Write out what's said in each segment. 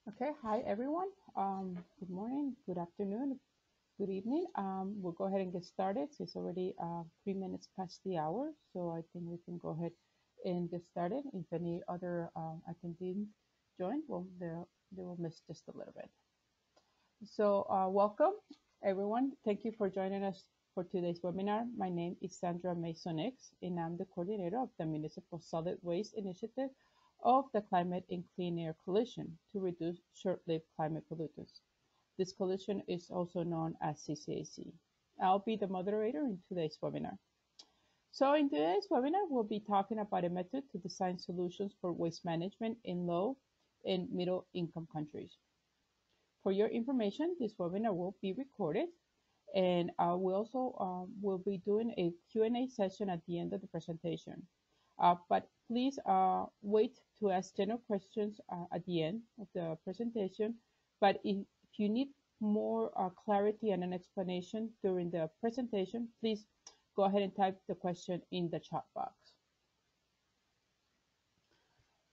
Okay, hi everyone. Good morning, good afternoon, good evening. We'll go ahead and get started. It's already 3 minutes past the hour, so I think we can go ahead and get started. If any other attendees join, well, they will miss just a little bit. So welcome everyone. Thank you for joining us for today's webinar. My name is Sandra Mason-X, and I'm the coordinator of the Municipal Solid Waste Initiative of the Climate and Clean Air Coalition to reduce short-lived climate pollutants. This coalition is also known as CCAC. I'll be the moderator in today's webinar. So in today's webinar, we'll be talking about a method to design solutions for waste management in low and middle income countries. For your information, this webinar will be recorded, and we also will be doing a Q&A session at the end of the presentation. But please wait to ask general questions at the end of the presentation. But if you need more clarity and an explanation during the presentation, please go ahead and type the question in the chat box.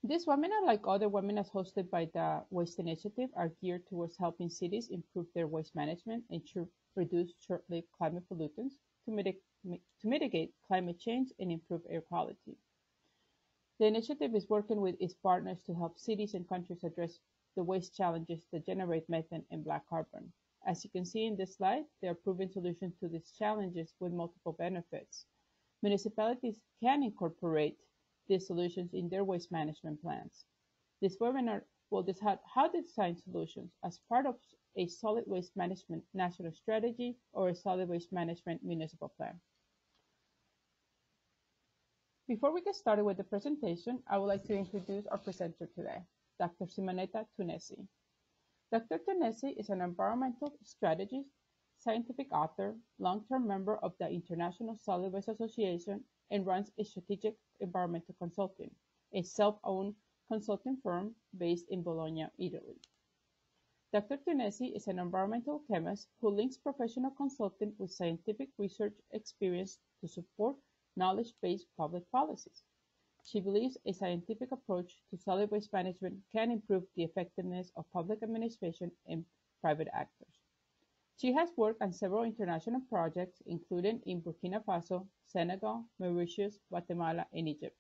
This webinar, like other webinars hosted by the Waste Initiative, are geared towards helping cities improve their waste management and to reduce short-lived climate pollutants to mitigate climate change and improve air quality. The initiative is working with its partners to help cities and countries address the waste challenges that generate methane and black carbon. As you can see in this slide, there are proven solutions to these challenges with multiple benefits. Municipalities can incorporate these solutions in their waste management plans. This webinar will discuss how to design solutions as part of a solid waste management national strategy or a solid waste management municipal plan. Before we get started with the presentation, I would like to introduce our presenter today, Dr. Simonetta Tunesi. Dr. Tunesi is an environmental strategist, scientific author, long-term member of the International Solid Waste Association, and runs a strategic environmental consulting, a self-owned consulting firm based in Bologna, Italy. Dr. Tunesi is an environmental chemist who links professional consulting with scientific research experience to support knowledge-based public policies. She believes a scientific approach to solid waste management can improve the effectiveness of public administration and private actors. She has worked on several international projects, including in Burkina Faso, Senegal, Mauritius, Guatemala, and Egypt.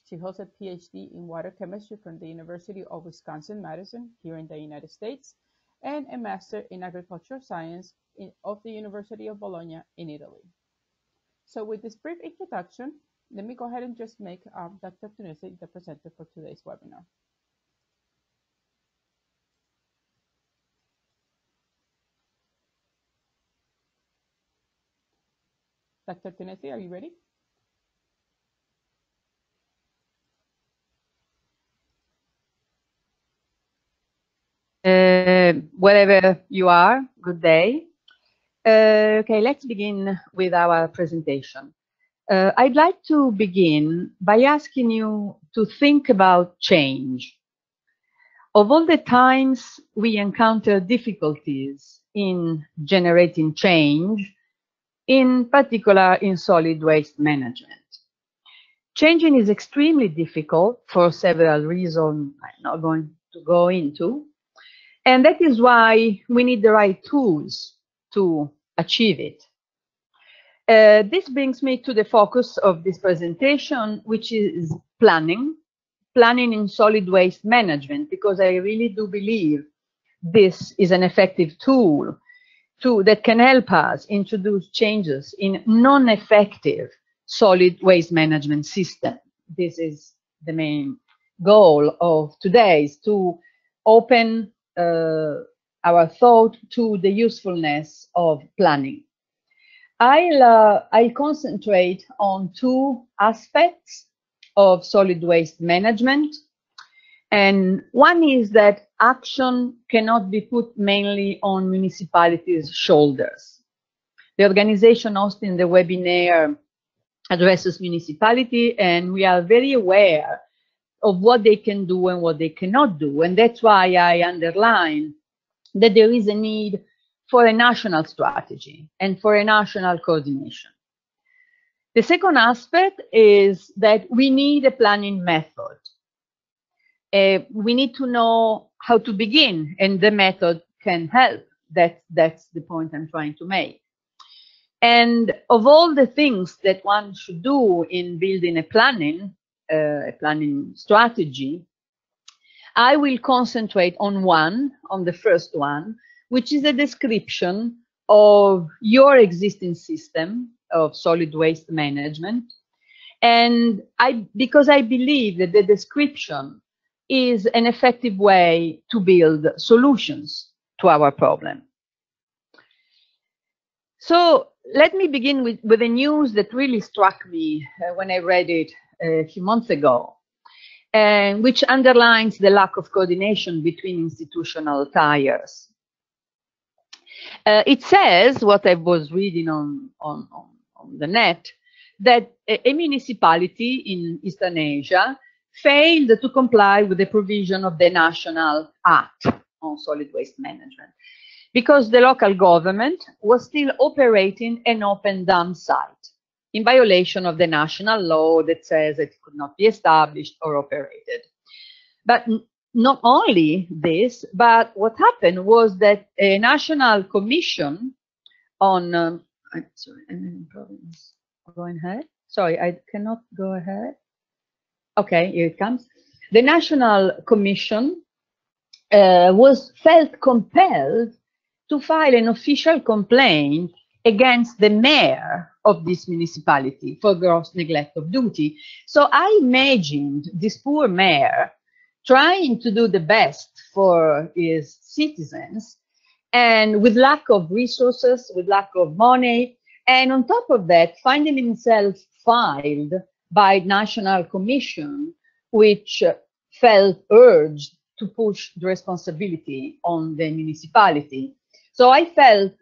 She holds a PhD in water chemistry from the University of Wisconsin-Madison here in the United States, and a master in agricultural science of the University of Bologna in Italy. So with this brief introduction, let me go ahead and just make Dr. Tunesi the presenter for today's webinar. Dr. Tunesi, are you ready? Wherever you are, good day. Okay, let's begin with our presentation. I'd like to begin by asking you to think about change. Of all the times we encounter difficulties in generating change, in particular in solid waste management, changing is extremely difficult for several reasons I'm not going to go into. And that is why we need the right tools to achieve it. This brings me to the focus of this presentation, which is planning in solid waste management, because I really do believe this is an effective tool that can help us introduce changes in non-effective solid waste management system. This is the main goal of today, is to open our thought to the usefulness of planning. I'll concentrate on two aspects of solid waste management. And one is that action cannot be put mainly on municipalities' shoulders. The organization hosting the webinar addresses municipality, and we are very aware of what they can do and what they cannot do. And that's why I underline that there is a need for a national strategy and for a national coordination. The second aspect is that we need a planning method. We need to know how to begin, and the method can help. That's the point I'm trying to make. And of all the things that one should do in building a planning strategy, I will concentrate on the first one, which is a description of your existing system of solid waste management. And because I believe that the description is an effective way to build solutions to our problem. So let me begin with a news that really struck me when I read it a few months ago, and which underlines the lack of coordination between institutional tiers. It says, what I was reading on the net, that a municipality in Eastern Asia failed to comply with the provision of the National Act on Solid Waste Management, because the local government was still operating an open dump site in violation of the national law that says it could not be established or operated. But not only this, but what happened was that a national commission on, I'm sorry, going ahead. Sorry, I cannot go ahead. Okay, here it comes. The national commission felt compelled to file an official complaint against the mayor of this municipality for gross neglect of duty. So I imagined this poor mayor trying to do the best for his citizens, and with lack of resources, with lack of money, and on top of that, finding himself filed by National Commission, which felt urged to push the responsibility on the municipality. So I felt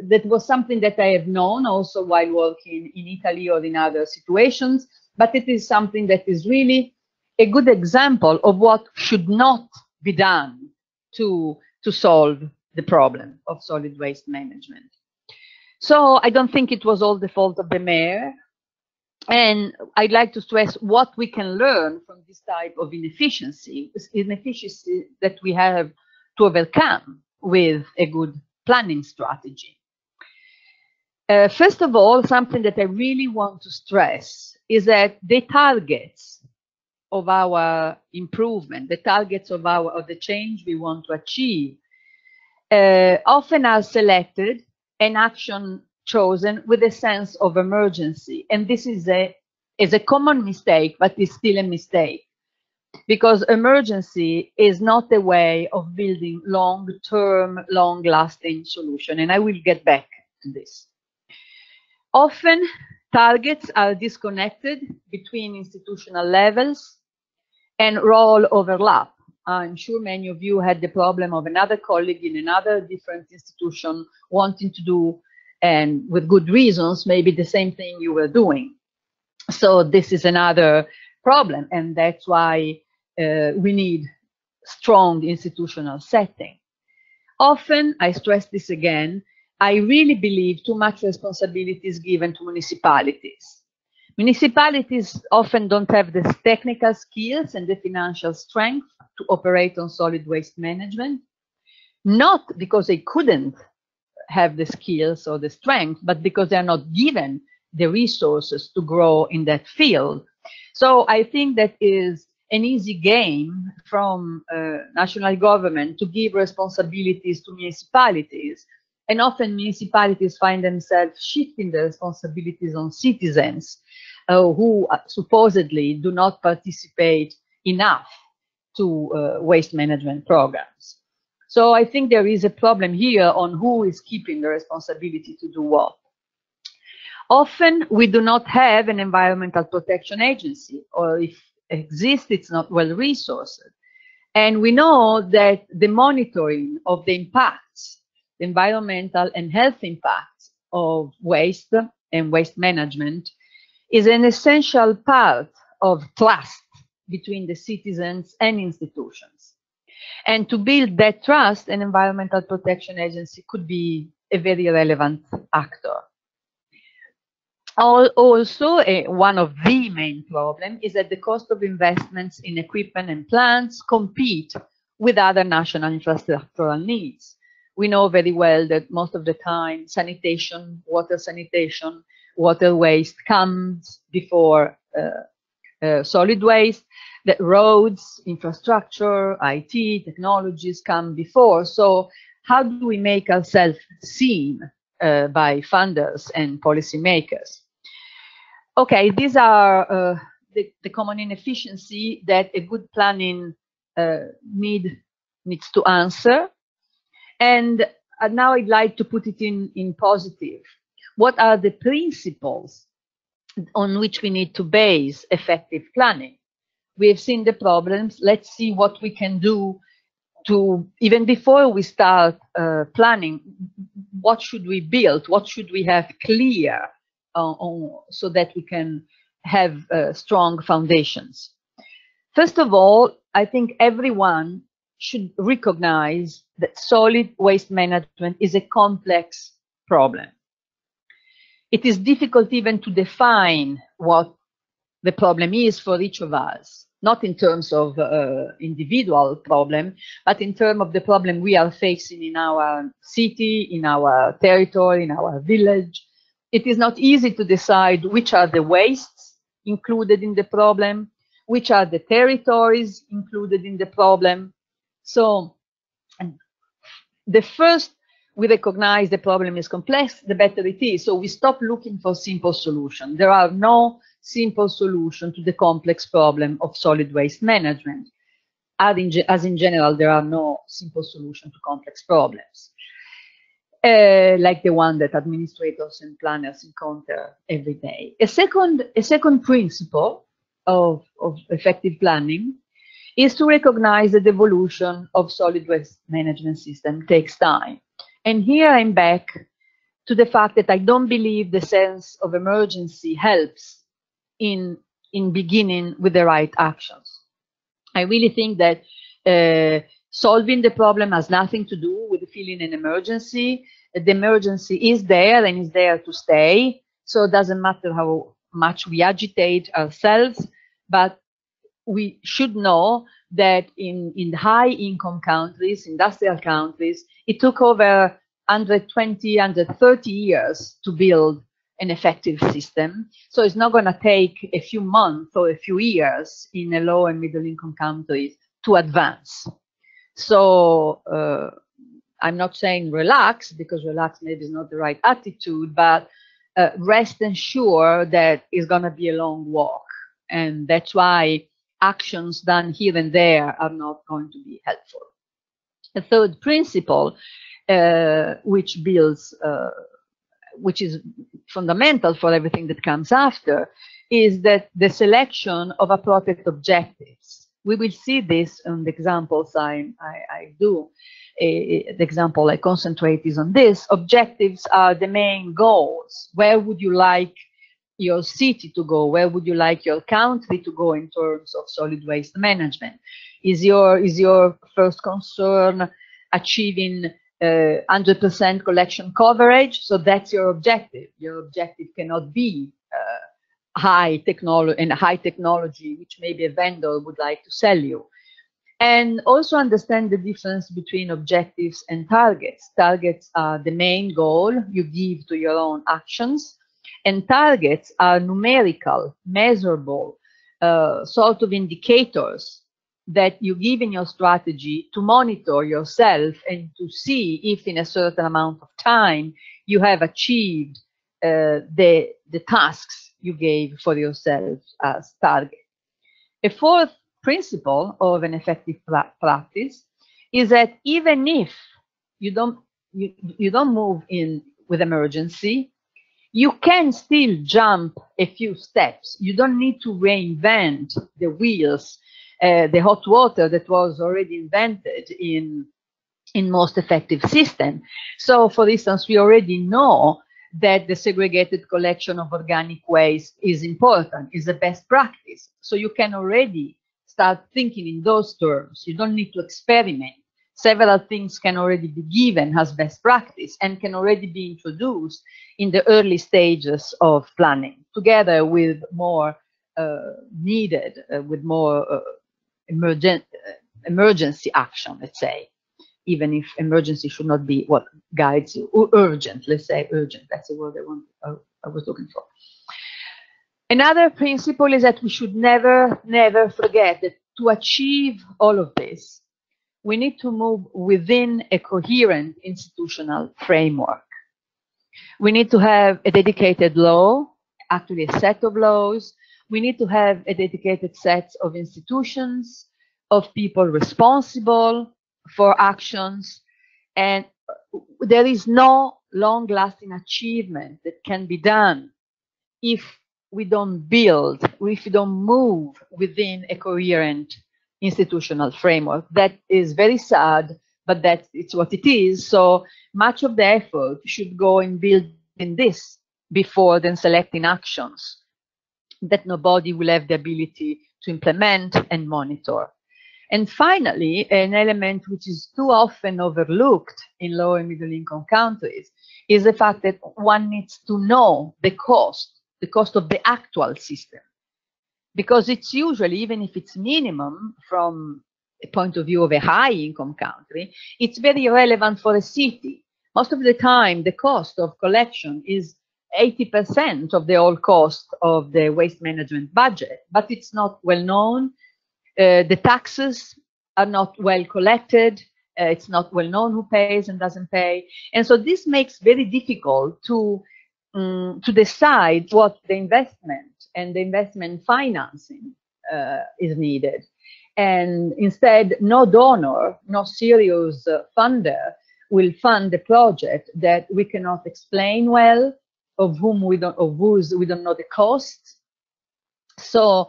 that was something that I have known also while working in Italy or in other situations, but it is something that is really a good example of what should not be done to solve the problem of solid waste management. So I don't think it was all the fault of the mayor. And I'd like to stress what we can learn from this type of inefficiency that we have to overcome with a good planning strategy. First of all, something that I really want to stress is that the targets of our improvement, the targets of the change we want to achieve, often are selected and action chosen with a sense of emergency. And this is a common mistake, but it's still a mistake, because emergency is not a way of building long-term, long-lasting solution. And I will get back to this. Often, targets are disconnected between institutional levels and role overlap. I'm sure many of you had the problem of another colleague in another different institution wanting to do, and with good reasons, maybe the same thing you were doing. So this is another problem, and that's why we need strong institutional setting. Often, I stress this again, I really believe too much responsibility is given to municipalities. Municipalities often don't have the technical skills and the financial strength to operate on solid waste management, not because they couldn't have the skills or the strength, but because they are not given the resources to grow in that field. So I think that is an easy game from national government to give responsibilities to municipalities. And often municipalities find themselves shifting the responsibilities on citizens who supposedly do not participate enough to waste management programs. So I think there is a problem here on who is keeping the responsibility to do what. Often we do not have an environmental protection agency, or if it exists, it's not well resourced. And we know that the monitoring of the impacts, the environmental and health impacts of waste and waste management, is an essential part of trust between the citizens and institutions. And to build that trust, an environmental protection agency could be a very relevant actor. Also, one of the main problems is that the cost of investments in equipment and plants compete with other national infrastructural needs. We know very well that most of the time sanitation, water waste comes before solid waste, that roads, infrastructure, IT, technologies come before. So how do we make ourselves seen by funders and policymakers? Okay, these are the common inefficiency that a good planning needs to answer. And now I'd like to put it in positive. What are the principles on which we need to base effective planning? We have seen the problems. Let's see what we can do to, even before we start planning, what should we build? What should we have clear so that we can have strong foundations? First of all, I think everyone should recognize that solid waste management is a complex problem. It is difficult even to define what the problem is for each of us, not in terms of individual problem, but in terms of the problem we are facing in our city, in our territory, in our village. It is not easy to decide which are the wastes included in the problem, which are the territories included in the problem. So the first we recognize the problem is complex, the better it is. So we stop looking for simple solutions. There are no simple solutions to the complex problem of solid waste management. As in general, there are no simple solutions to complex problems, like the one that administrators and planners encounter every day. A second principle of effective planning is to recognize that the evolution of solid waste management system takes time. And here I'm back to the fact that I don't believe the sense of emergency helps in beginning with the right actions. I really think that solving the problem has nothing to do with feeling an emergency. The emergency is there and is there to stay. So it doesn't matter how much we agitate ourselves, but we should know that in high income countries, industrial countries, it took over 120, 130 years to build an effective system. So it's not going to take a few months or a few years in a low and middle income countries to advance. So I'm not saying relax, because relax maybe is not the right attitude, but rest assured that it's going to be a long walk. And that's why actions done here and there are not going to be helpful. A third principle, which is fundamental for everything that comes after, is that the selection of appropriate objectives. We will see this in the examples I do. The example I concentrate is on this. Objectives are the main goals. Where would you like your city to go? Where would you like your country to go in terms of solid waste management? Is your first concern achieving 100% collection coverage? So that's your objective. Your objective cannot be high technology, which maybe a vendor would like to sell you. And also understand the difference between objectives and targets. Targets are the main goal you give to your own actions, and targets are numerical, measurable, sort of indicators that you give in your strategy to monitor yourself and to see if in a certain amount of time you have achieved the tasks you gave for yourself as target. A fourth principle of an effective practice is that even if you don't move in with emergency, you can still jump a few steps. You don't need to reinvent the wheels, the hot water that was already invented in most effective system. So, for instance, we already know that the segregated collection of organic waste is important, is the best practice. So you can already start thinking in those terms. You don't need to experiment. Several things can already be given as best practice and can already be introduced in the early stages of planning, together with more needed, with more emergency action, let's say, even if emergency should not be what guides you, or urgent, let's say urgent, that's the word I was looking for. Another principle is that we should never forget that to achieve all of this, we need to move within a coherent institutional framework. We need to have a dedicated law, actually a set of laws. We need to have a dedicated set of institutions, of people responsible for actions. And there is no long-lasting achievement that can be done if we don't build, if we don't move within a coherent institutional framework. That is very sad, but it's what it is. So much of the effort should go in building this before then selecting actions that nobody will have the ability to implement and monitor. And finally, an element which is too often overlooked in low and middle income countries is the fact that one needs to know the cost of the actual system. Because it's usually, even if it's minimum from a point of view of a high income country, it's very relevant for a city. Most of the time, the cost of collection is 80% of the whole cost of the waste management budget, but it's not well known. The taxes are not well collected. It's not well known who pays and doesn't pay. And so this makes very difficult to decide what the investment and the investment financing is needed. And instead, no donor, no serious funder will fund a project that we cannot explain well, of whose we don't know the cost. So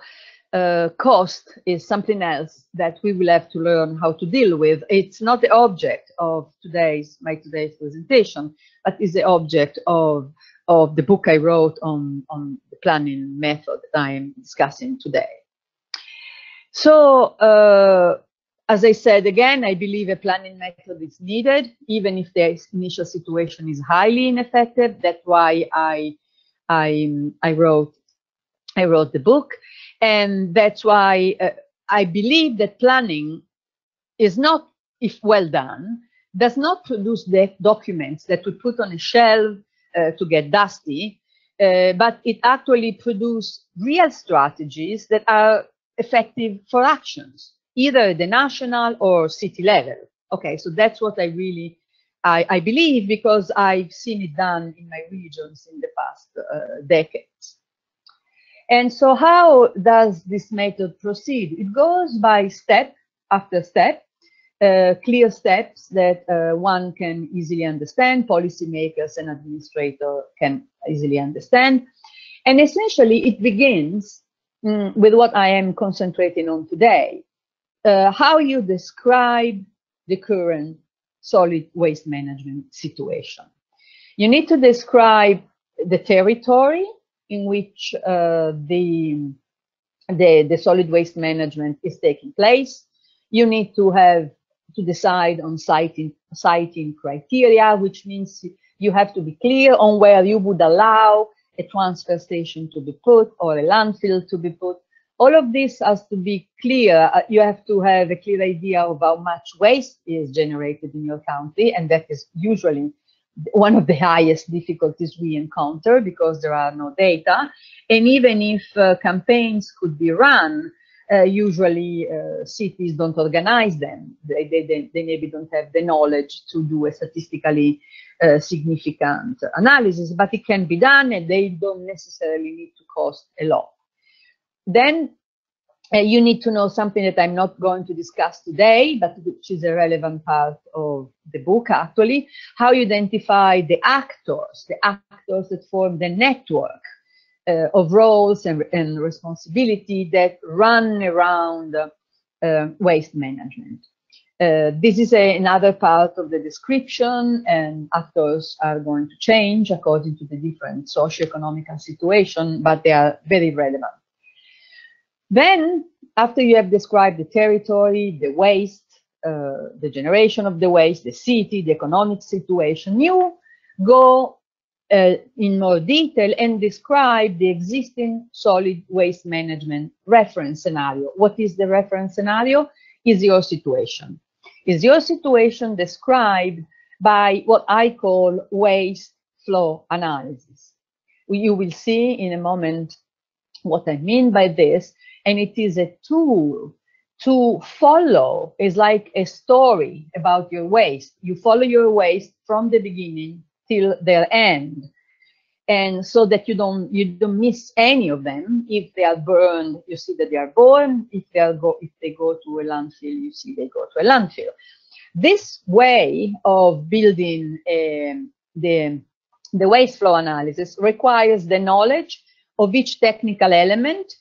cost is something else that we will have to learn how to deal with. It's not the object of my today's presentation, but is the object of the book I wrote on the planning method that I am discussing today. So, as I said again, I believe a planning method is needed, even if the initial situation is highly ineffective. That's why I wrote the book, and that's why I believe that planning is not, if well done, does not produce the documents that we put on a shelf to get dusty, but it actually produces real strategies that are effective for actions, either at the national or city level. Okay, so that's what I believe, because I've seen it done in my regions in the past decades. And so how does this method proceed? It goes by step after step, clear steps that one can easily understand, policymakers and administrators can easily understand. And essentially, it begins with what I am concentrating on today, how you describe the current solid waste management situation. You need to describe the territory in which the solid waste management is taking place. You need to decide on siting criteria, which means you have to be clear on where you would allow a transfer station to be put or a landfill to be put. All of this has to be clear. You have to have a clear idea of how much waste is generated in your country, and that is usually one of the highest difficulties we encounter because there are no data. And even if campaigns could be run, usually cities don't organize them. They maybe don't have the knowledge to do a statistically significant analysis, but it can be done and they don't necessarily need to cost a lot. Then you need to know something that I'm not going to discuss today, but which is a relevant part of the book actually, how you identify the actors that form the network of roles and responsibility that run around waste management. This is another part of the description, and actors are going to change according to the different socioeconomic situation, but they are very relevant. Then, after you have described the territory, the waste, the generation of the waste, the city, the economic situation, you go in more detail and describe the existing solid waste management reference scenario. What is the reference scenario? is your situation. Is your situation described by what I call waste flow analysis? You will see in a moment what I mean by this, and it is a tool to follow. It's like a story about your waste. You follow your waste from the beginning till their end, and so that you don't miss any of them. If they are burned, you see that they are burned. If they go to a landfill, you see they go to a landfill. This way of building the waste flow analysis requires the knowledge of each technical element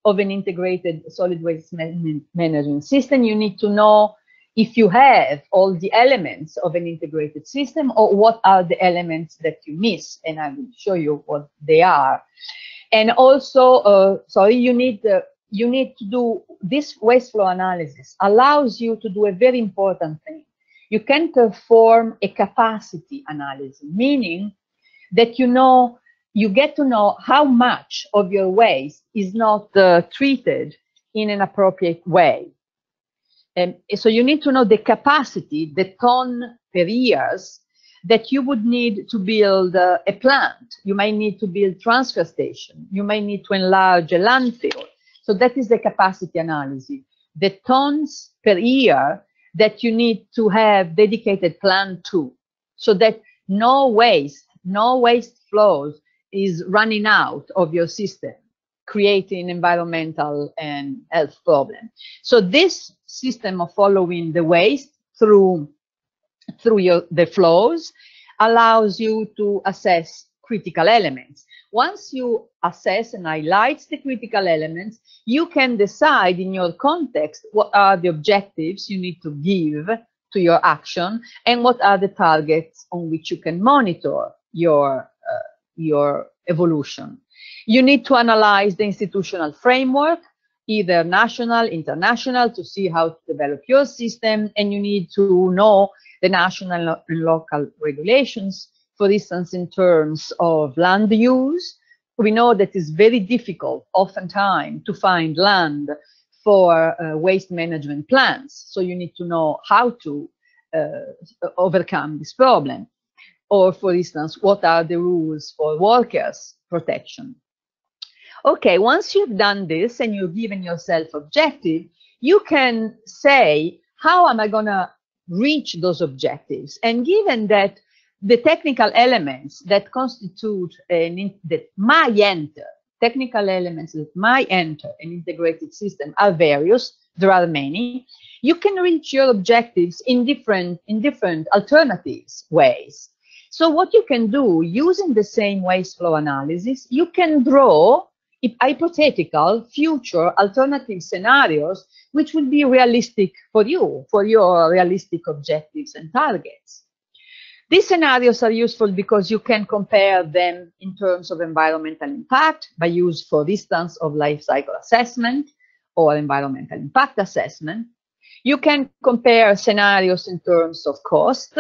of an integrated solid waste management system. You need to know if you have all the elements of an integrated system, or what are the elements that you miss, and I will show you what they are. And also, you need to do this waste flow analysis. Allows you to do a very important thing. You can perform a capacity analysis, meaning that you get to know how much of your waste is not treated in an appropriate way. And so you need to know the capacity, the ton per years that you would need to build a plant. You might need to build transfer station. You might need to enlarge a landfill. So that is the capacity analysis. The tons per year that you need to have dedicated plan to, so that no waste flows is running out of your system, creating environmental and health problem. So this system of following the waste through the flows allows you to assess critical elements. Once you assess and highlight the critical elements, you can decide in your context what are the objectives you need to give to your action, and what are the targets on which you can monitor your evolution. You need to analyze the institutional framework, either national, international, to see how to develop your system, and you need to know the national and local regulations. For instance, in terms of land use, we know that it's very difficult oftentimes to find land for waste management plans. So you need to know how to overcome this problem. Or, for instance, what are the rules for workers' protection? Okay, once you've done this and you've given yourself objective, you can say, how am I going to reach those objectives? And given that the technical elements that constitute technical elements that might enter an integrated system are various, there are many, you can reach your objectives in different alternatives ways. So what you can do, using the same waste flow analysis, you can draw hypothetical future alternative scenarios which would be realistic for you, for your realistic objectives and targets. These scenarios are useful because you can compare them in terms of environmental impact by use, for instance, of life cycle assessment or environmental impact assessment. You can compare scenarios in terms of cost,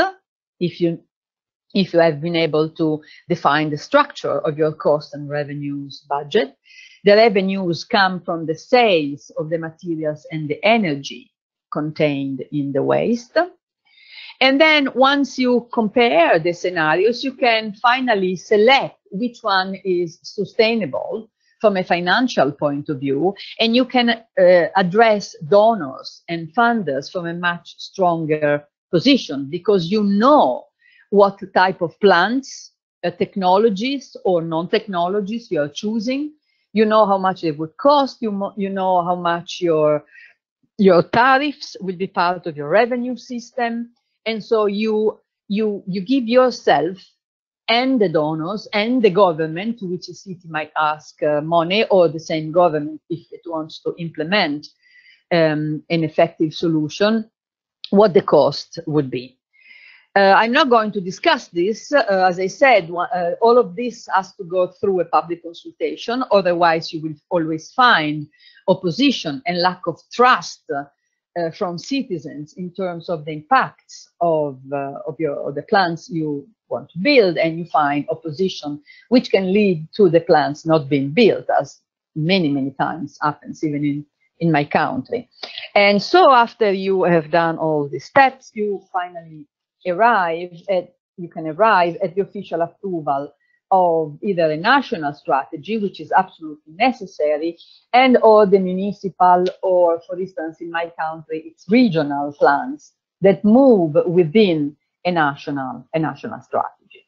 if you have been able to define the structure of your cost and revenues budget. The revenues come from the sales of the materials and the energy contained in the waste. And then once you compare the scenarios, you can finally select which one is sustainable from a financial point of view, and you can address donors and funders from a much stronger position, because you know what type of plants, technologies or non-technologies you are choosing. You know how much it would cost. You know how much your tariffs will be part of your revenue system. And so you give yourself and the donors and the government, to which a city might ask money, or the same government if it wants to implement an effective solution, what the cost would be. I'm not going to discuss this. As I said, all of this has to go through a public consultation. Otherwise, you will always find opposition and lack of trust from citizens in terms of the impacts of the plans you want to build, and you find opposition which can lead to the plans not being built, as many times happens even in my country. And so after you have done all the steps, you finally you can arrive at the official approval of either a national strategy, which is absolutely necessary, and or the municipal, or for instance, in my country, it's regional plans that move within a national strategy.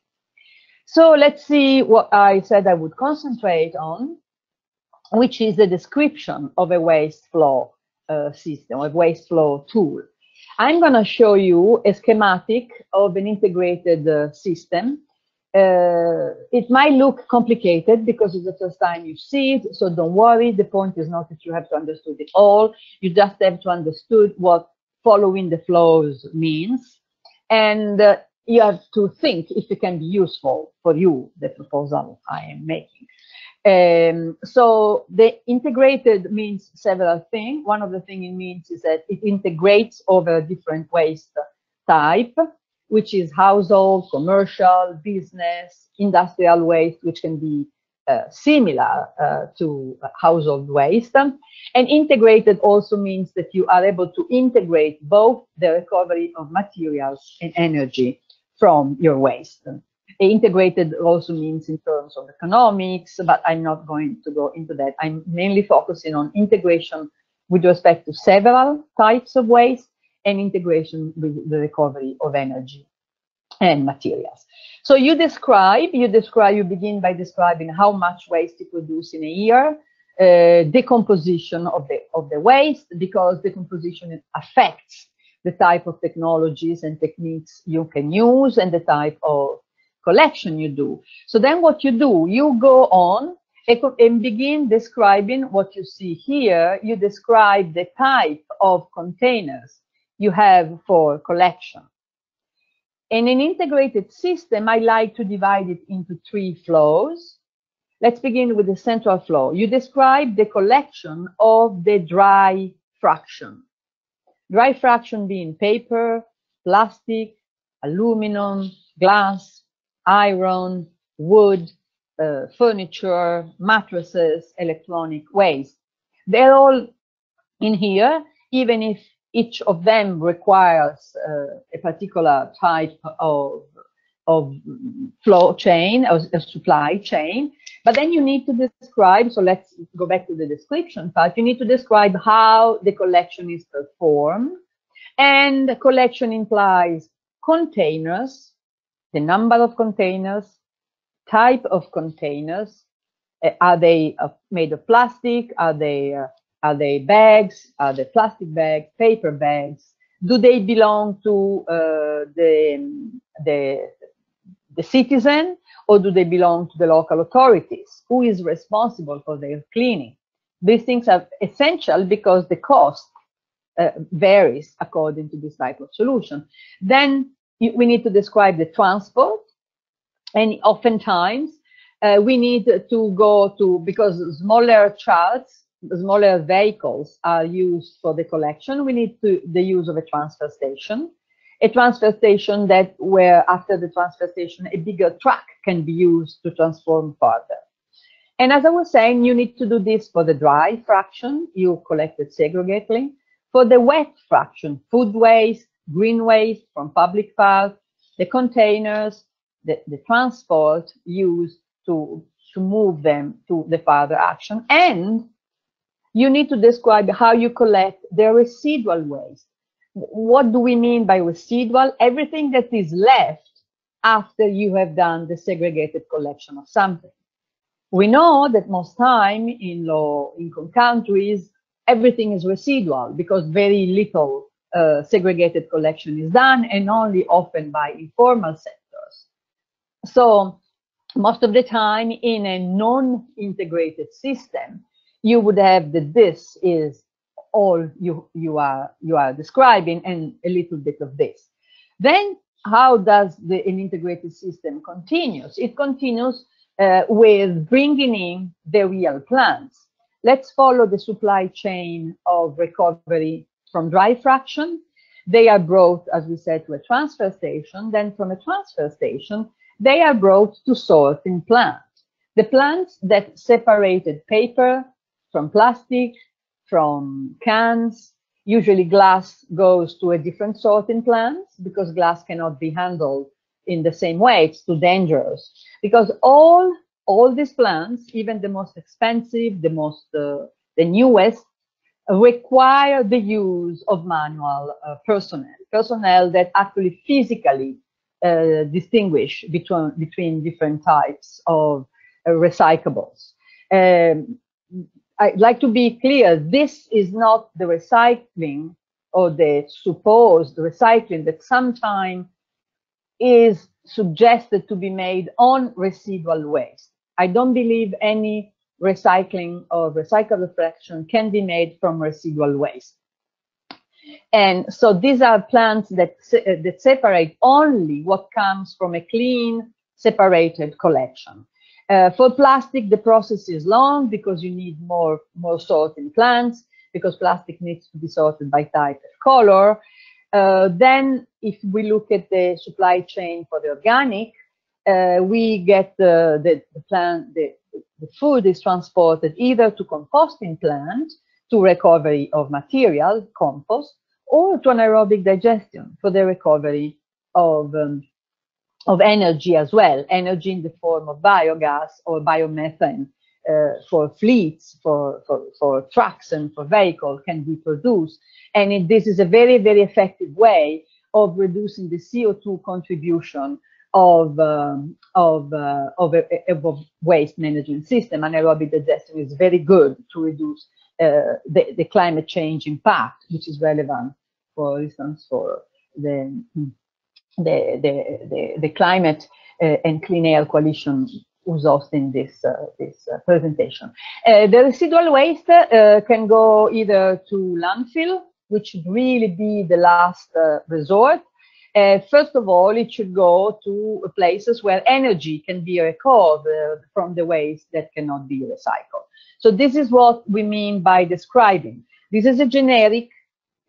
So let's see what I said I would concentrate on, which is the description of a waste flow system, a waste flow tool. I'm going to show you a schematic of an integrated system. It might look complicated because it's the first time you see it, so don't worry. The point is not that you have to understand it all. You just have to understand what following the flows means. And you have to think if it can be useful for you, the proposal I am making. So the integrated means several things. One of the things it means is that it integrates over different waste type, which is household, commercial, business, industrial waste, which can be similar to household waste. And integrated also means that you are able to integrate both the recovery of materials and energy from your waste. Integrated also means in terms of economics, but I'm not going to go into that. I'm mainly focusing on integration with respect to several types of waste and integration with the recovery of energy and materials. So you begin by describing how much waste you produce in a year, decomposition of the waste, because decomposition affects the type of technologies and techniques you can use and the type of collection you do. So then what you do, you go on and begin describing what you see here. You describe the type of containers you have for collection. In an integrated system, I like to divide it into 3 flows. Let's begin with the central flow. You describe the collection of the dry fraction. Dry fraction being paper, plastic, aluminum, glass, iron, wood, furniture, mattresses, electronic waste. They're all in here, even if each of them requires a particular type of flow chain, or a supply chain. But then you need to describe, so let's go back to the description part, you need to describe how the collection is performed. And the collection implies containers, the number of containers, type of containers. Are they made of plastic? Are they bags? Are they plastic bags, paper bags? Do they belong to the citizen, or do they belong to the local authorities? Who is responsible for their cleaning? These things are essential because the cost varies according to this type of solution. Then we need to describe the transport, and oftentimes we need to go to, because smaller smaller vehicles are used for the collection, we need the use of a transfer station that where after the transfer station a bigger truck can be used to transform further. And as I was saying, you need to do this for the dry fraction, you collect it segregatedly. For the wet fraction, food waste, green waste from public parks, the containers, the transport used to move them to the further action. And you need to describe how you collect the residual waste. What do we mean by residual? Everything that is left after you have done the segregated collection of something. We know that most time in low-income countries, everything is residual because very little segregated collection is done, and only often by informal sectors. So most of the time in a non-integrated system, you would have that this is all you are describing, and a little bit of this. Then how does an integrated system continues? It continues with bringing in the real plants. Let's follow the supply chain of recovery from dry fraction. They are brought, as we said, to a transfer station. Then from a transfer station, they are brought to sorting plants. The plants that separated paper from plastic, from cans, Usually glass goes to a different sorting plant because glass cannot be handled in the same way. It's too dangerous. Because all these plants, even the most expensive, the newest, require the use of manual personnel that actually physically distinguish between different types of recyclables. I'd like to be clear, this is not the recycling or the supposed recycling that sometimes is suggested to be made on residual waste. I don't believe any recycling or recyclable fraction can be made from residual waste. And so these are plants that separate only what comes from a clean, separated collection. For plastic, the process is long because you need more sorting plants, because plastic needs to be sorted by type and color. Then if we look at the supply chain for the organic, we get the food is transported either to composting plant, to recovery of material, compost, or to anaerobic digestion for the recovery of energy as well, energy in the form of biogas or biomethane for fleets, for trucks and for vehicles can be produced. And this is a very, very effective way of reducing the CO2 contribution of a waste management system. Anaerobic digestion is very good to reduce the climate change impact, which is relevant, for instance, for the climate and clean air coalition who's hosting this presentation. The residual waste can go either to landfill, which should really be the last resort. First of all, it should go to places where energy can be recovered from the waste that cannot be recycled. So this is what we mean by describing. This is a generic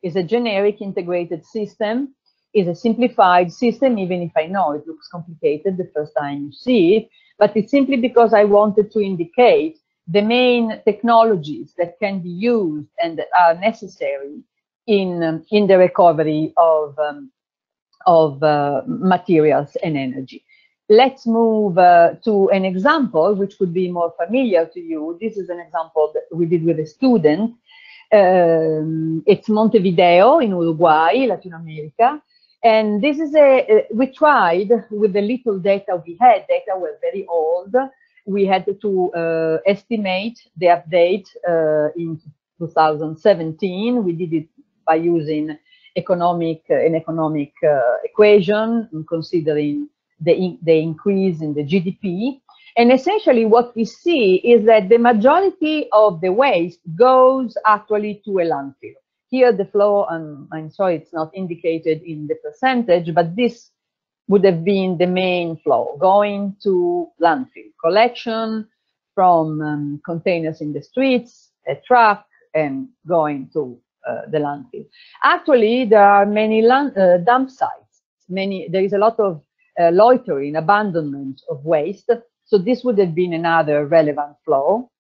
integrated system, is a simplified system, even if I know it looks complicated the first time you see it, but it's simply because I wanted to indicate the main technologies that can be used and that are necessary in the recovery of materials and energy. Let's move to an example which would be more familiar to you. This is an example that we did with a student. It's Montevideo in Uruguay, Latin America. And this is we tried with the little data we had, data were very old. We had to estimate the update in 2017. We did it by using an economic equation, considering the increase in the GDP. And essentially what we see is that the majority of the waste goes actually to a landfill. Here the flow, I'm sorry it's not indicated in the percentage, but this would have been the main flow, going to landfill, collection from containers in the streets, a truck, and going to the landfill. Actually, there are many dump sites. There is a lot of loitering, abandonment of waste. So this would have been another relevant flow.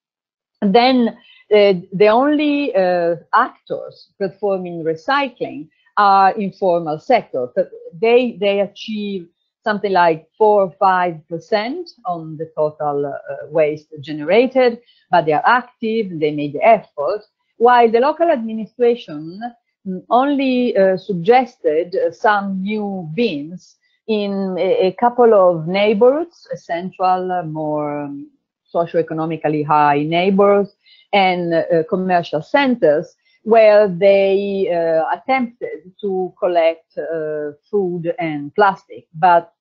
And then the only actors performing recycling are informal sector. They achieve something like 4 or 5% on the total waste generated, but they are active, they made the effort, while the local administration only suggested some new bins in a couple of neighborhoods, central, more socioeconomically high neighbors, and commercial centers, where they attempted to collect food and plastic. But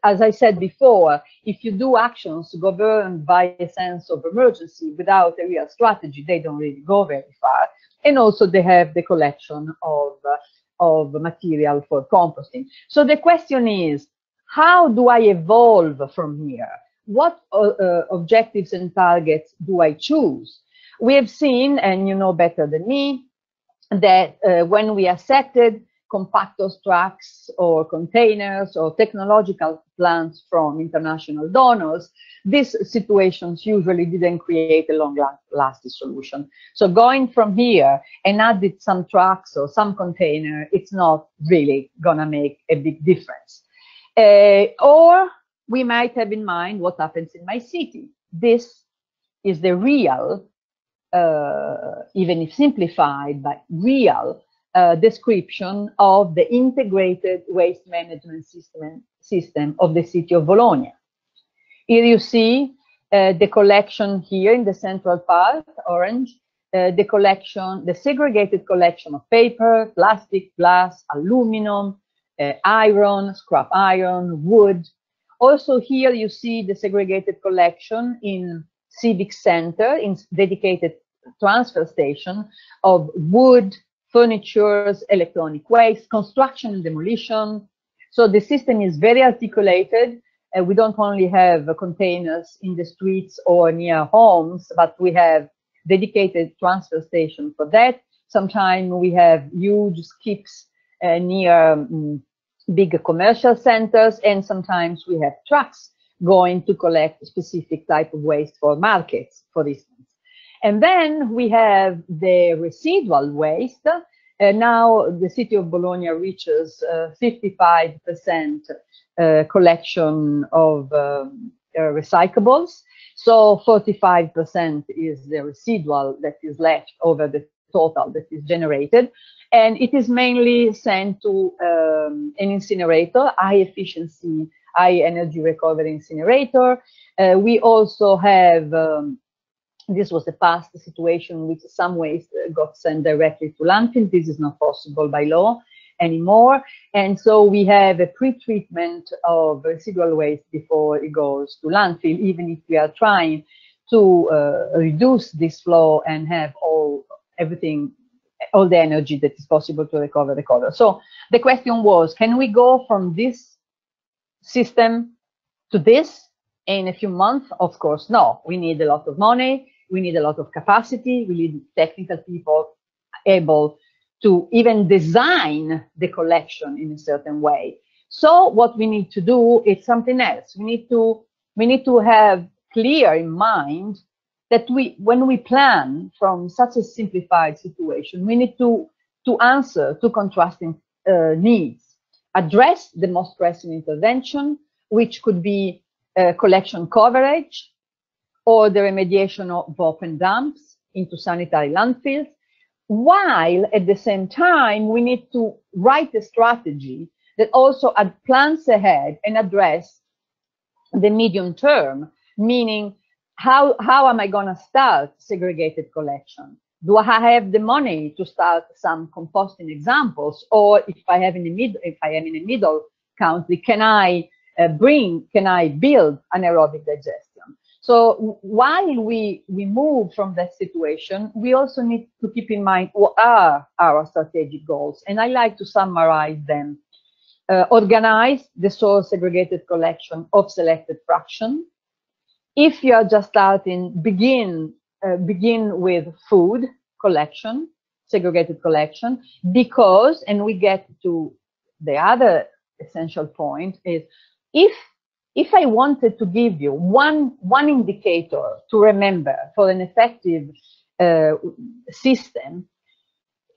as I said before, if you do actions governed by a sense of emergency without a real strategy, they don't really go very far. And also they have the collection of material for composting. So the question is, how do I evolve from here? What objectives and targets do I choose? We have seen, and you know better than me, that when we accepted compactors trucks or containers or technological plants from international donors, these situations usually didn't create a long-lasting solution. So going from here and added some trucks or some container, it's not really gonna make a big difference. Or we might have in mind what happens in my city. This is the real, even if simplified, but real description of the integrated waste management system of the city of Bologna. Here you see the collection here in the central part, orange, the segregated collection of paper, plastic, glass, aluminum, iron, scrap iron, wood. Also here you see the segregated collection in civic center, in dedicated transfer station of wood, furnitures, electronic waste, construction and demolition. So the system is very articulated. We don't only have containers in the streets or near homes, but we have dedicated transfer station for that. Sometimes we have huge skips near big commercial centers, and sometimes we have trucks going to collect specific type of waste for markets, for instance. And then we have the residual waste. Now the city of Bologna reaches 55% collection of recyclables. So 45% is the residual that is left over the total that is generated. And it is mainly sent to an incinerator, high efficiency, high energy recovery incinerator. We also have, this was the past situation, which some waste got sent directly to landfill. This is not possible by law anymore. And so we have a pre-treatment of residual waste before it goes to landfill, even if we are trying to reduce this flow and have everything, all the energy that is possible to recover. So the question was, can we go from this system to this in a few months? Of course, no. We need a lot of money. We need a lot of capacity. We need technical people able to even design the collection in a certain way. So what we need to do is something else. We need to have clear in mind that when we plan from such a simplified situation, we need to answer to contrasting needs, address the most pressing intervention, which could be collection coverage or the remediation of open dumps into sanitary landfills, while at the same time, we need to write a strategy that also plans ahead and address the medium term, meaning how am I going to start segregated collection? Do I have the money to start some composting examples? Or if I am in a middle country, can I build anaerobic digestion? So while we move from that situation, we also need to keep in mind what are our strategic goals. And I like to summarize them. Organize the source segregated collection of selected fraction. If you are just starting, begin with food collection, segregated collection, because, and we get to the other essential point, is if I wanted to give you one indicator to remember for an effective system,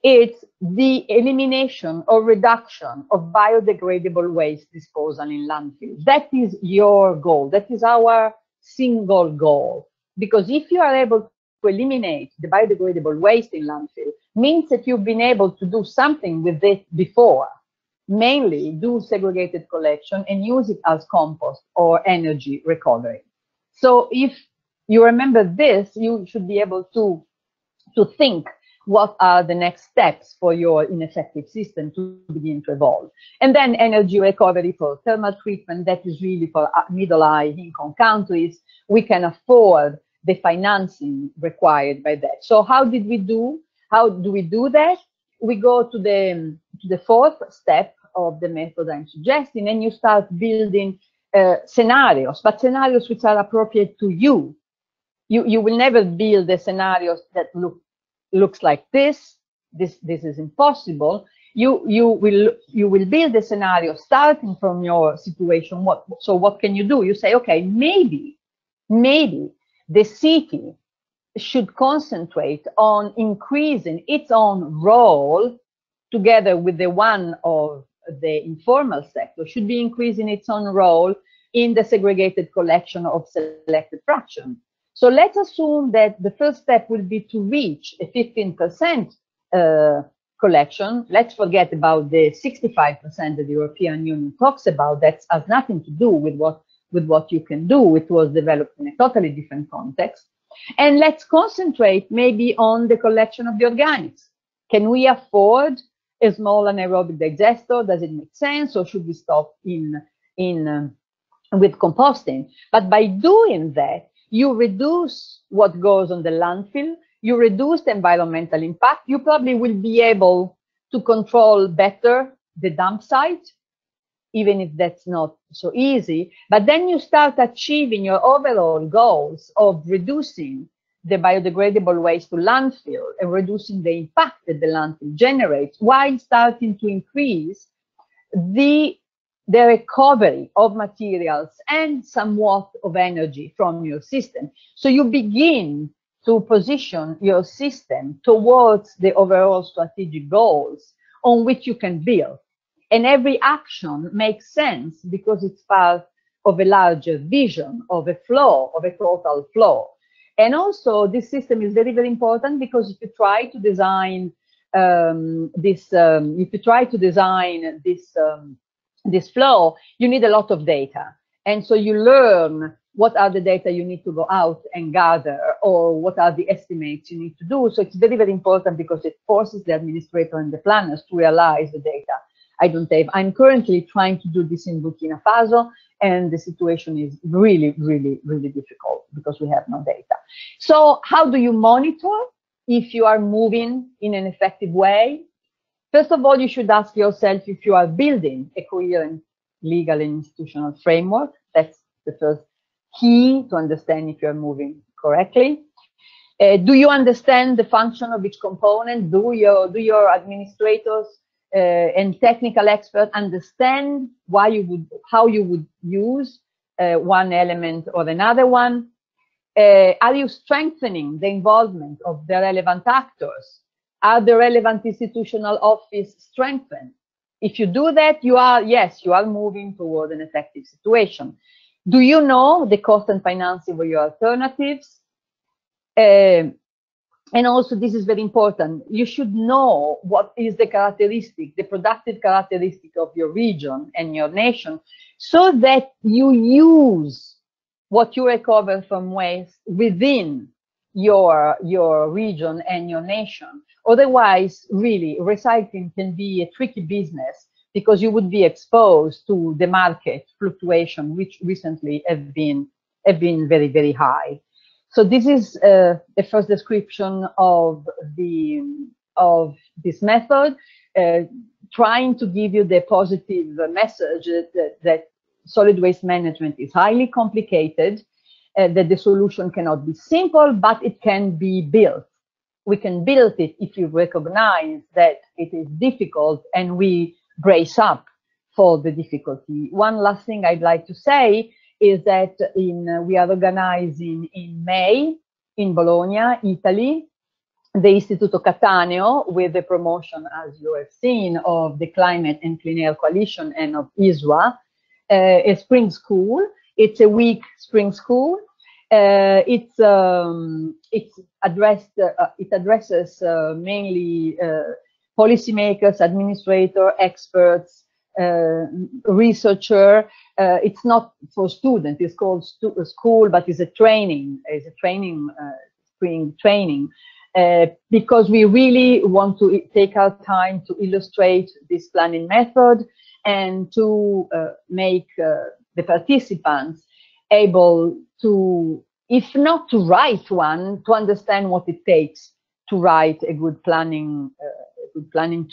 it's the elimination or reduction of biodegradable waste disposal in landfill. That is your goal. That is our single goal. Because if you are able to eliminate the biodegradable waste in landfill, means that you've been able to do something with it before. Mainly do segregated collection and use it as compost or energy recovery. So if you remember this, you should be able to think what are the next steps for your ineffective system to begin to evolve. And then energy recovery for thermal treatment, that is really for middle-high income countries. We can afford the financing required by that. So how do we do that? We go to the fourth step of the method I'm suggesting, and you start building scenarios, but scenarios which are appropriate to you. You will never build the scenarios that looks like this. This is impossible. you will build a scenario starting from your situation. What can you do? You say, okay, maybe the city should concentrate on increasing its own role together with the one of the informal sector, should be increasing its own role in the segregated collection of selected fraction. So let's assume that the first step will be to reach a 15% collection. Let's forget about the 65% that the European Union talks about. That has nothing to do with what you can do. It was developed in a totally different context. And let's concentrate maybe on the collection of the organics. Can we afford a small anaerobic digester? Does it make sense, or should we stop with composting? But by doing that, you reduce what goes on the landfill, you reduce the environmental impact, you probably will be able to control better the dump site, even if that's not so easy. But then you start achieving your overall goals of reducing the biodegradable waste to landfill and reducing the impact that the landfill generates, while starting to increase the recovery of materials and somewhat of energy from your system. So you begin to position your system towards the overall strategic goals on which you can build. And every action makes sense because it's part of a larger vision, of a flow, of a total flow. And also, this system is very, very important because if you try to design this flow, you need a lot of data. And so you learn what are the data you need to go out and gather, or what are the estimates you need to do. So it's very, very important because it forces the administrator and the planners to realize the data I don't have. I'm currently trying to do this in Burkina Faso, and the situation is really, really, really difficult because we have no data. So how do you monitor if you are moving in an effective way? First of all, you should ask yourself if you are building a coherent legal and institutional framework. That's the first key to understand if you're moving correctly. Do you understand the function of each component? Do your administrators and technical experts understand how you would use one element or another one? Are you strengthening the involvement of the relevant actors? Are the relevant institutional office strengthened? If you do that, you are moving toward an effective situation. Do you know the cost and financing of your alternatives? And also, this is very important, you should know what is the productive characteristic of your region and your nation, so that you use what you recover from waste within your region and your nation. Otherwise, really, recycling can be a tricky business because you would be exposed to the market fluctuation, which recently have been very, very high. So this is the first description of this method, trying to give you the positive message that solid waste management is highly complicated, that the solution cannot be simple, but it can be built. We can build it if you recognize that it is difficult and we brace up for the difficulty. One last thing I'd like to say is that we are organizing in May in Bologna, Italy, the Istituto Cattaneo, with the promotion, as you have seen, of the Climate and Clean Air Coalition and of ISWA, a spring school. It's a week spring school. It addresses mainly policymakers, administrators, experts, researcher. It's not for students. It's called school, but it's a training. It's a spring training, because we really want to take our time to illustrate this planning method and to make the participants able to, if not to write one, to understand what it takes to write a good planning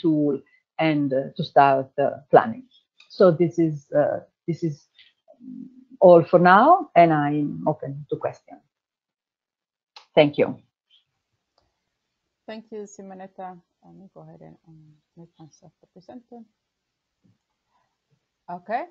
tool and to start planning. So this is all for now, and I'm open to questions. Thank you. Thank you, Simonetta. Let me go ahead and make myself the presenter. Okay.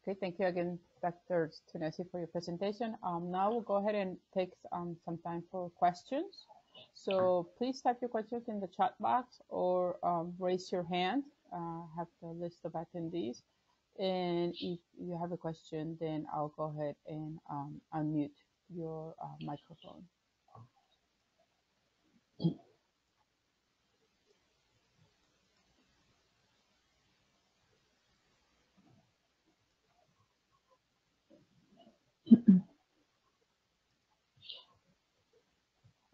Okay, thank you again, Dr. Tunesi, for your presentation. Now we'll go ahead and take some time for questions. So please type your questions in the chat box or raise your hand. Have the list of attendees. And if you have a question, then I'll go ahead and unmute your microphone.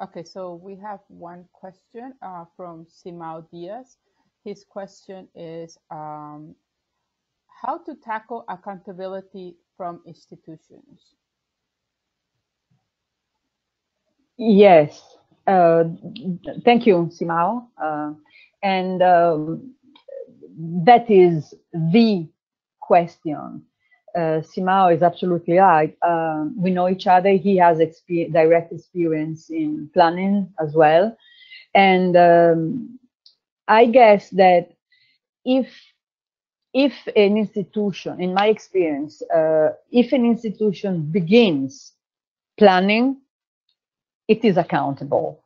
Okay, so we have one question from Simao Diaz. His question is, how to tackle accountability from institutions? Yes, thank you, Simao. And that is the question. Simao is absolutely right. We know each other. He has direct experience in planning as well. And I guess that if an institution, in my experience, if an institution begins planning, it is accountable,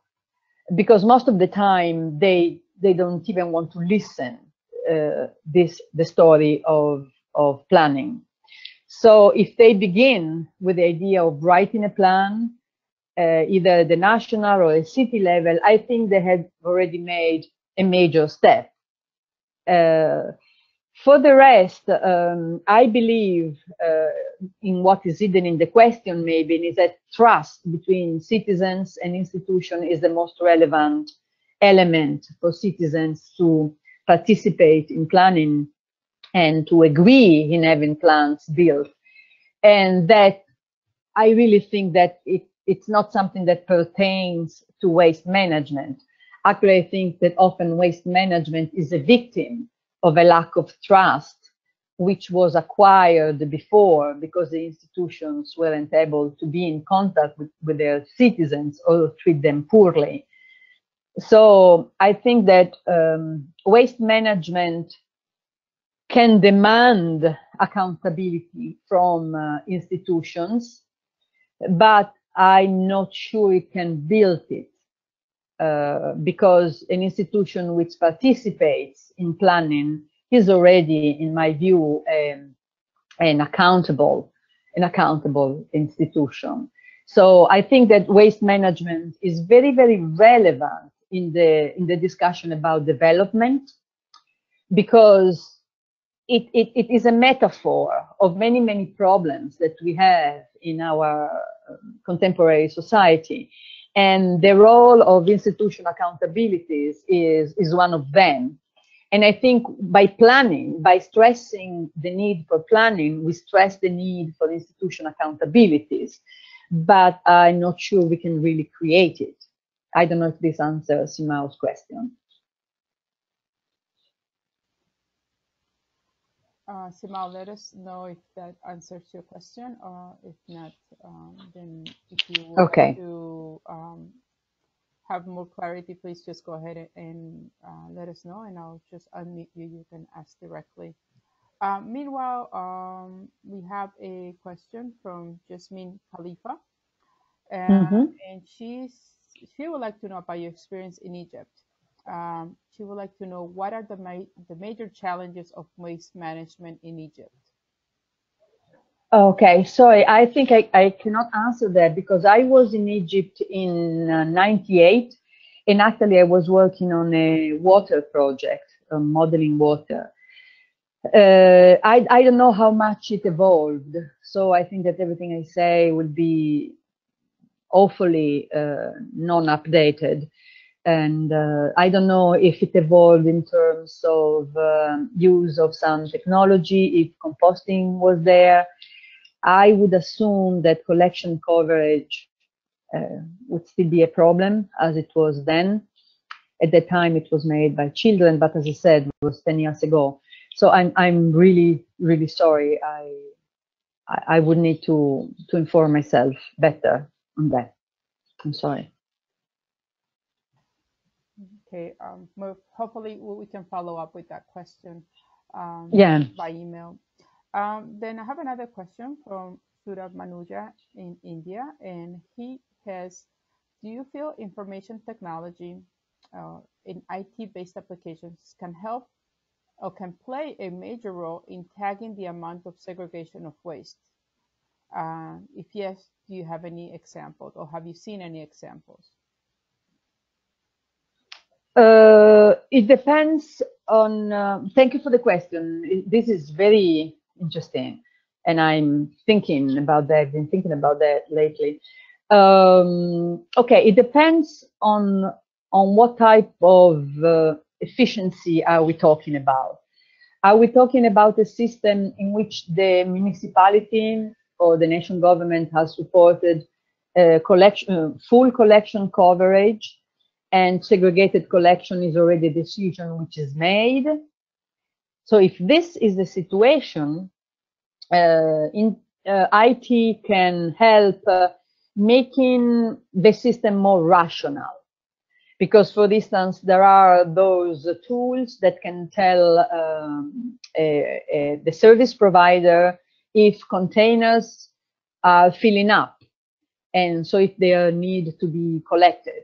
because most of the time they don't even want to listen the story of planning. So if they begin with the idea of writing a plan, either the national or a city level, I think they had already made a major step. For the rest, I believe in what is hidden in the question, maybe, is that trust between citizens and institution is the most relevant element for citizens to participate in planning and to agree in having plans built. And that I really think that it's not something that pertains to waste management. Actually, I think that often waste management is a victim of a lack of trust, which was acquired before because the institutions weren't able to be in contact with their citizens or treat them poorly. So I think that waste management can demand accountability from institutions, but I'm not sure it can build it. Because an institution which participates in planning is already, in my view, an accountable institution. So I think that waste management is very, very relevant in the discussion about development, because it is a metaphor of many, many problems that we have in our contemporary society. And the role of institutional accountabilities is one of them. And I think by planning, by stressing the need for planning, we stress the need for institutional accountabilities. But I'm not sure we can really create it. I don't know if this answers Simao's question. Simao, let us know if that answers your question, or if not, then if you would like to have more clarity, please just go ahead and let us know, and I'll just unmute you. You can ask directly. Meanwhile, we have a question from Jasmine Khalifa, and she would like to know about your experience in Egypt. She would like to know, what are the major challenges of waste management in Egypt? Okay, sorry, I think I cannot answer that because I was in Egypt in '98, and actually I was working on a water project, modeling water. I don't know how much it evolved, so I think that everything I say will be awfully non-updated. And I don't know if it evolved in terms of use of some technology, if composting was there. I would assume that collection coverage would still be a problem as it was then. At that time, it was made by children, but as I said, it was 10 years ago. So I'm really, really sorry. I would need to inform myself better on that. I'm sorry. Okay. Hopefully we can follow up with that question Yeah. by email. Then I have another question from Surab Manuja in India, and he has, do you feel information technology in IT-based applications can help or can play a major role in tagging the amount of segregation of waste? If yes, do you have any examples or have you seen any examples? It depends on, thank you for the question. This is very interesting. And I'm thinking about that, been thinking about that lately. Okay, it depends on what type of efficiency are we talking about. Are we talking about a system in which the municipality or the nation government has supported full collection coverage, and segregated collection is already a decision which is made? So if this is the situation, IT can help making the system more rational. Because, for instance, there are those tools that can tell the service provider if containers are filling up, and so if they need to be collected.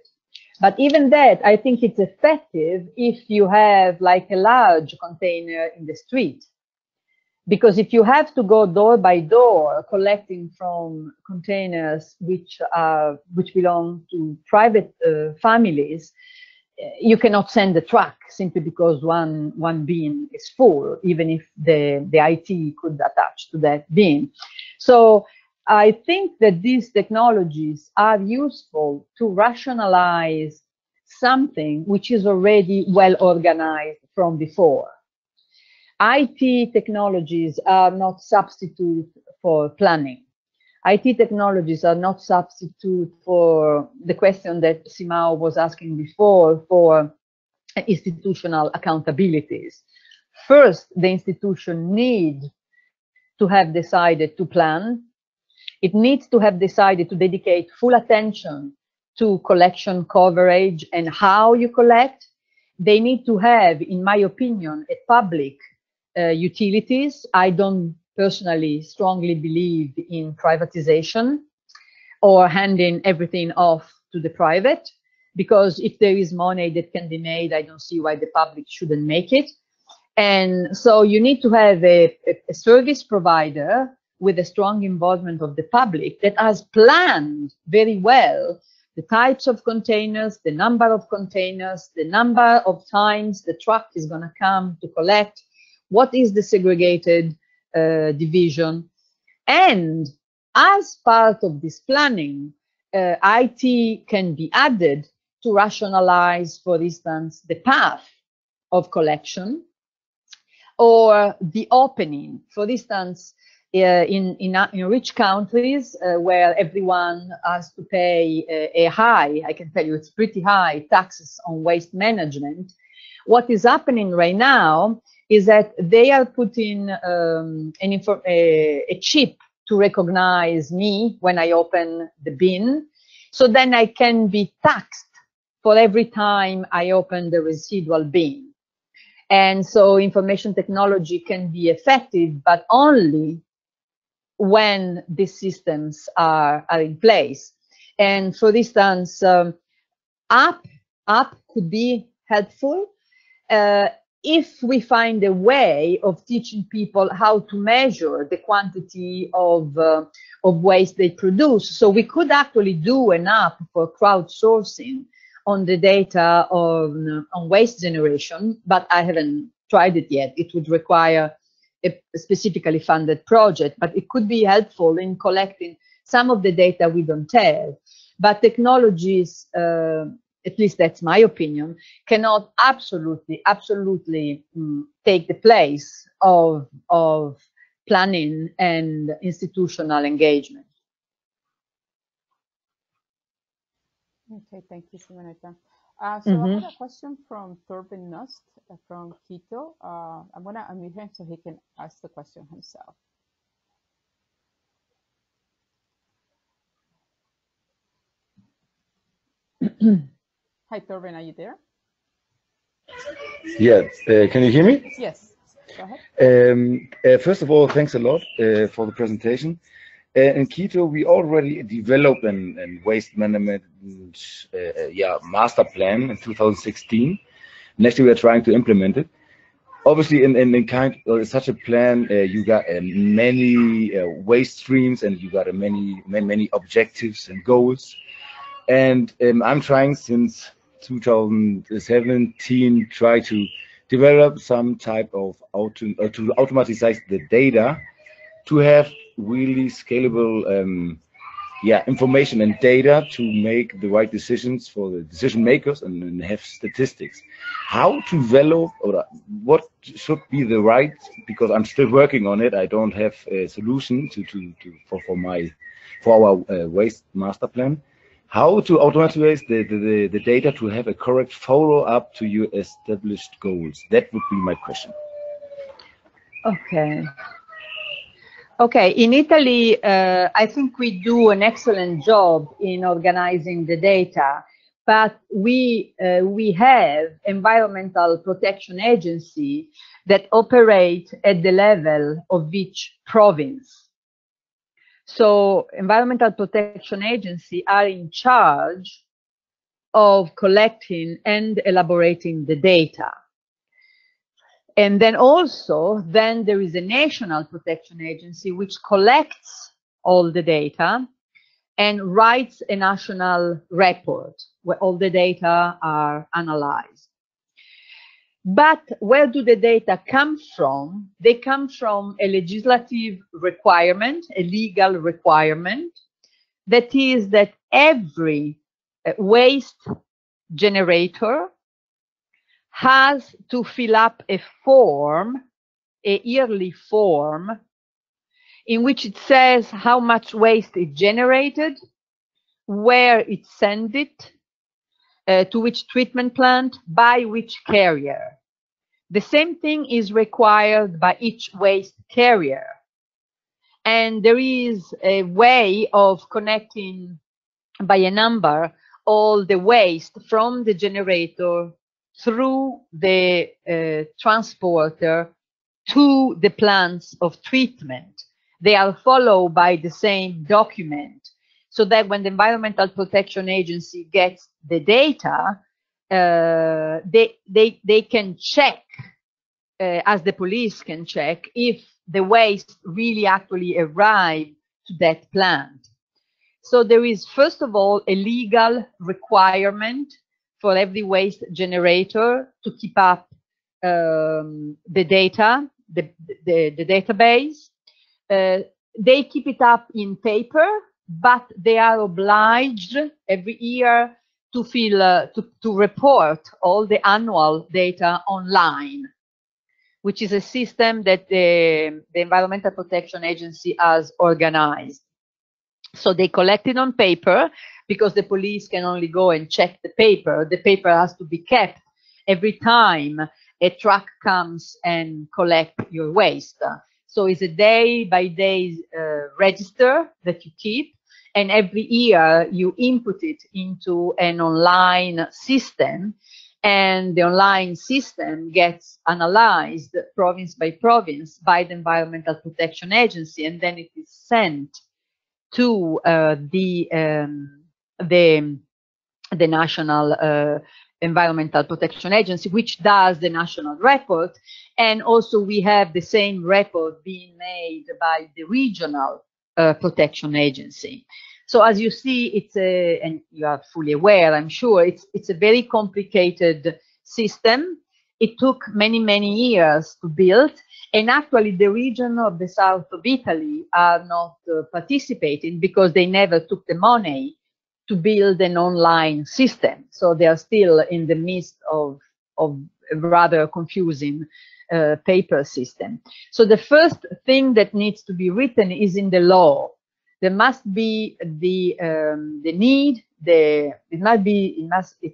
But even that, I think it's effective if you have like a large container in the street. Because if you have to go door by door collecting from containers which belong to private families, you cannot send a truck simply because one bin is full, even if the IT could attach to that bin. So I think that these technologies are useful to rationalize something which is already well organized from before. IT technologies are not substitute for planning. IT technologies are not substitute for the question that Simao was asking before, for institutional accountabilities. First, the institution needs to have decided to plan. It needs to have decided to dedicate full attention to collection coverage and how you collect. They need to have, in my opinion, a public utilities. I don't personally strongly believe in privatization or handing everything off to the private, because if there is money that can be made, I don't see why the public shouldn't make it. And so you need to have a service provider with a strong involvement of the public that has planned very well the types of containers, the number of containers, the number of times the truck is going to come to collect, what is the segregated division. And as part of this planning, IT can be added to rationalize, for instance, the path of collection or the opening. For instance, in rich countries where everyone has to pay a high, I can tell you it's pretty high, taxes on waste management, what is happening right now is that they are putting a chip to recognize me when I open the bin. So then I can be taxed for every time I open the residual bin. And so information technology can be effective, but only when these systems are in place. And for instance, app could be helpful if we find a way of teaching people how to measure the quantity of waste they produce. So we could actually do an app for crowdsourcing on the data on waste generation, but I haven't tried it yet. It would require a specifically funded project, but it could be helpful in collecting some of the data we don't have. But technologies, at least that's my opinion, cannot absolutely take the place of planning and institutional engagement. Okay, thank you, Simonetta. So I have a question from Torben Nust from Quito. I'm going to unmute him so he can ask the question himself. Hi, Torben, are you there? Yeah, can you hear me? Yes. Go ahead. First of all, thanks a lot for the presentation. In Quito, we already developed an waste management master plan in 2016. Next year, we are trying to implement it. Obviously, in kind or such a plan, you got many waste streams, and you got many objectives and goals. And I'm trying since 2017 try to develop some type of to automatize the data to have really scalable information and data to make the right decisions for the decision makers and have statistics. How to develop or what should be the right, because I'm still working on it. I don't have a solution for our waste master plan. How to automatize the data to have a correct follow up to your established goals? That would be my question. Okay. Okay, in Italy, I think we do an excellent job in organizing the data, but we have environmental protection agency that operate at the level of each province. So environmental protection agency are in charge of collecting and elaborating the data. And then also, then there is a national protection agency which collects all the data and writes a national report where all the data are analyzed. But where do the data come from? They come from a legislative requirement, a legal requirement, that is that every waste generator has to fill up a form, a yearly form, in which it says how much waste it generated, where it sent it, to which treatment plant, by which carrier. The same thing is required by each waste carrier. And there is a way of connecting by a number all the waste from the generator through the transporter to the plants of treatment. They are followed by the same document, so that when the Environmental Protection Agency gets the data, they can check, as the police can check, if the waste really actually arrived to that plant. So there is, first of all, a legal requirement for every waste generator to keep up the data, the database. They keep it up in paper, but they are obliged every year to report all the annual data online, which is a system that the Environmental Protection Agency has organized. So they collect it on paper, because the police can only go and check the paper. The paper has to be kept every time a truck comes and collect your waste. So it's a day-by-day register that you keep, and every year you input it into an online system, and the online system gets analyzed province by province by the Environmental Protection Agency, and then it is sent to the National Environmental Protection Agency, which does the national report. And also we have the same report being made by the regional protection agency. So as you see, it's and you are fully aware, I'm sure, it's a very complicated system. It took many, many years to build. And actually, the region of the south of Italy are not participating because they never took the money to build an online system. So they are still in the midst of a rather confusing paper system. So the first thing that needs to be written is in the law. There must be it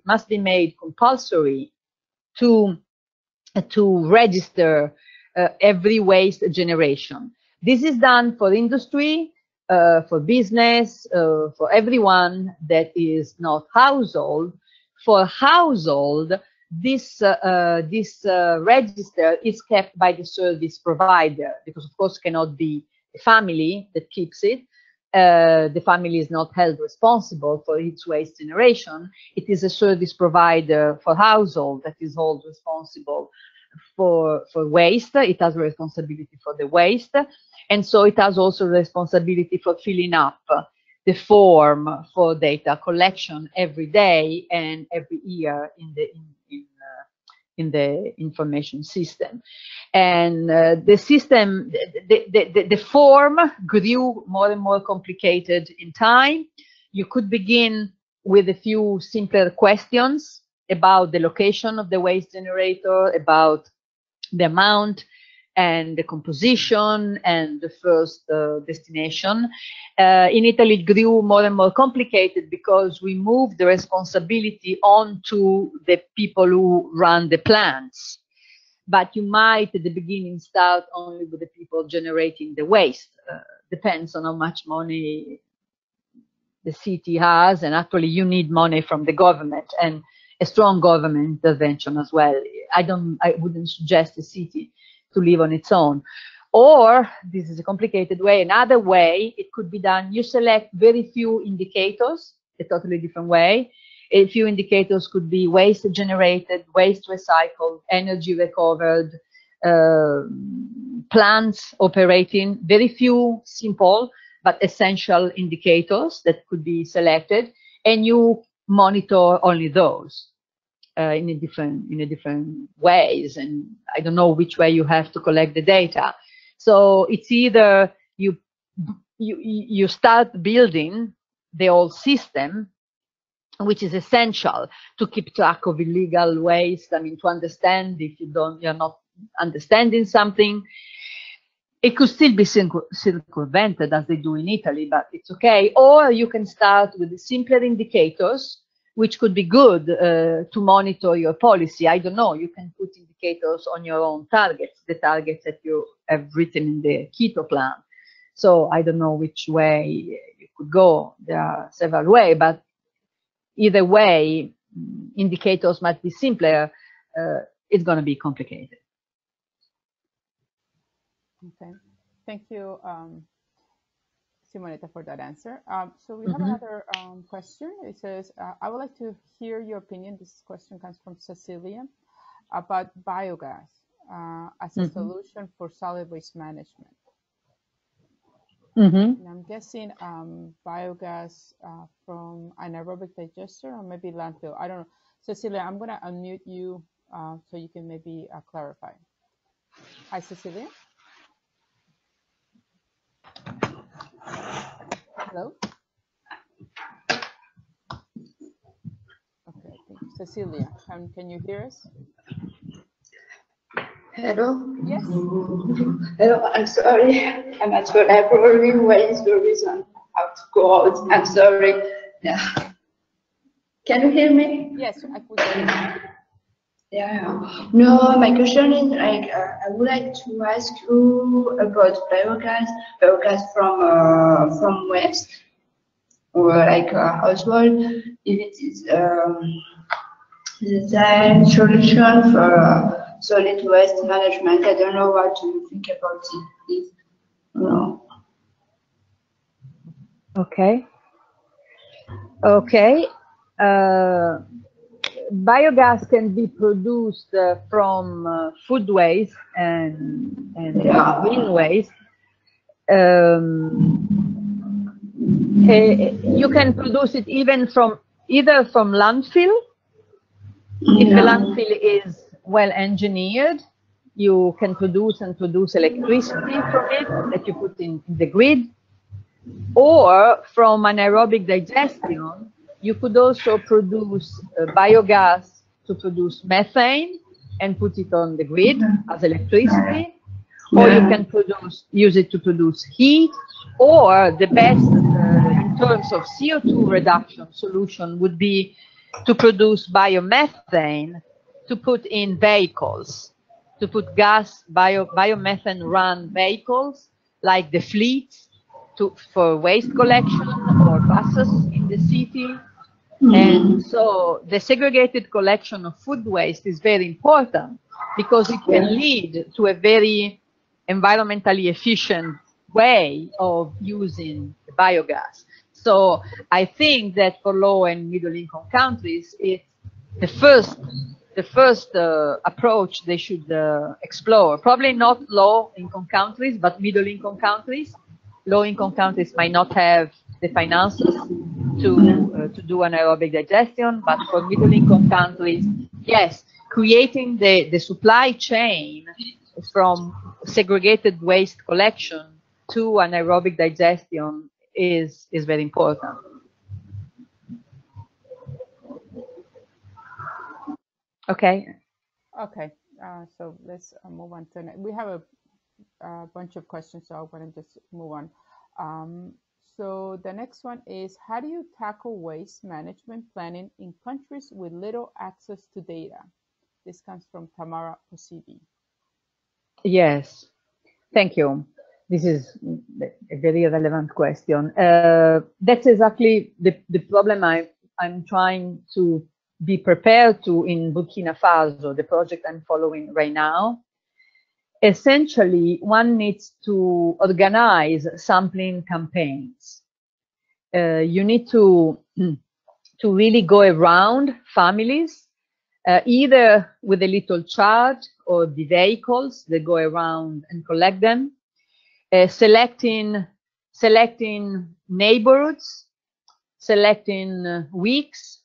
must be made compulsory to register every waste generation. This is done for industry, for business, for everyone that is not household. For household, this register is kept by the service provider, because of course cannot be a family that keeps it. The family is not held responsible for its waste generation. It is a service provider for household that is held responsible for waste. It has responsibility for the waste, and so it has also responsibility for filling up the form for data collection every day and every year in the information system. And the system, the form grew more and more complicated in time. You could begin with a few simpler questions about the location of the waste generator, about the amount and the composition and the first destination. In Italy, it grew more and more complicated because we moved the responsibility onto the people who run the plants. But you might at the beginning start only with the people generating the waste. Depends on how much money the city has, and actually you need money from the government and a strong government intervention as well. I wouldn't suggest the city to live on its own. Or, this is a complicated way, another way it could be done, you select very few indicators, a totally different way. A few indicators could be waste generated, waste recycled, energy recovered, plants operating, very few simple but essential indicators that could be selected, and you monitor only those in a different ways. And I don't know which way you have to collect the data. So it's either you start building the whole system, which is essential to keep track of illegal waste. I mean, to understand if you're not understanding something. It could still be circumvented as they do in Italy, but it's okay. Or you can start with the simpler indicators, which could be good to monitor your policy. I don't know, you can put indicators on your own targets, the targets that you have written in the keto plan. So I don't know which way you could go. There are several ways, but either way, indicators might be simpler. It's going to be complicated. Okay, thank you, Simonetta, for that answer. So we have another question. It says, I would like to hear your opinion. This question comes from Cecilia about biogas as a solution for solid waste management. And I'm guessing biogas from anaerobic digester or maybe landfill. I don't know. Cecilia, I'm going to unmute you so you can maybe clarify. Hi, Cecilia. Hello? Okay, Cecilia, can you hear us? Hello? Yes. Hello, I'm sorry. I'm at the library. What is the reason how to go out? I'm sorry. Yeah. Can you hear me? Yes, I could hear you. Yeah. No, my question is like I would like to ask you about biogas from waste, or like household, if it is the same solution for solid waste management. I don't know what you think about it, please. No. Okay. Okay. Biogas can be produced from food waste and green waste. You can produce it either from landfill. If the landfill is well engineered, you can produce electricity from it that you put in the grid, or from anaerobic digestion. You could also produce biogas to produce methane and put it on the grid as electricity, or you can use it to produce heat, or the best in terms of CO2 reduction solution would be to produce biomethane to put in vehicles, to put biomethane run vehicles like the fleets for waste collection, or buses in the city, And so the segregated collection of food waste is very important because it can lead to a very environmentally efficient way of using biogas. So I think that for low and middle income countries, it's the first approach they should explore. Probably not low income countries, but middle income countries. Low income countries might not have the finances to do anaerobic digestion, but for middle income countries, yes, creating the supply chain from segregated waste collection to anaerobic digestion is very important. Okay. Okay, so let's move on to we have a bunch of questions, so I want to just move on. So the next one is, how do you tackle waste management planning in countries with little access to data? This comes from Tamara Posibi. Yes, thank you. This is a very relevant question. That's exactly the problem I'm trying to be prepared to in Burkina Faso, the project I'm following right now. Essentially, one needs to organize sampling campaigns. You need to really go around families, either with a little charge or the vehicles that go around and collect them, selecting neighborhoods, selecting weeks,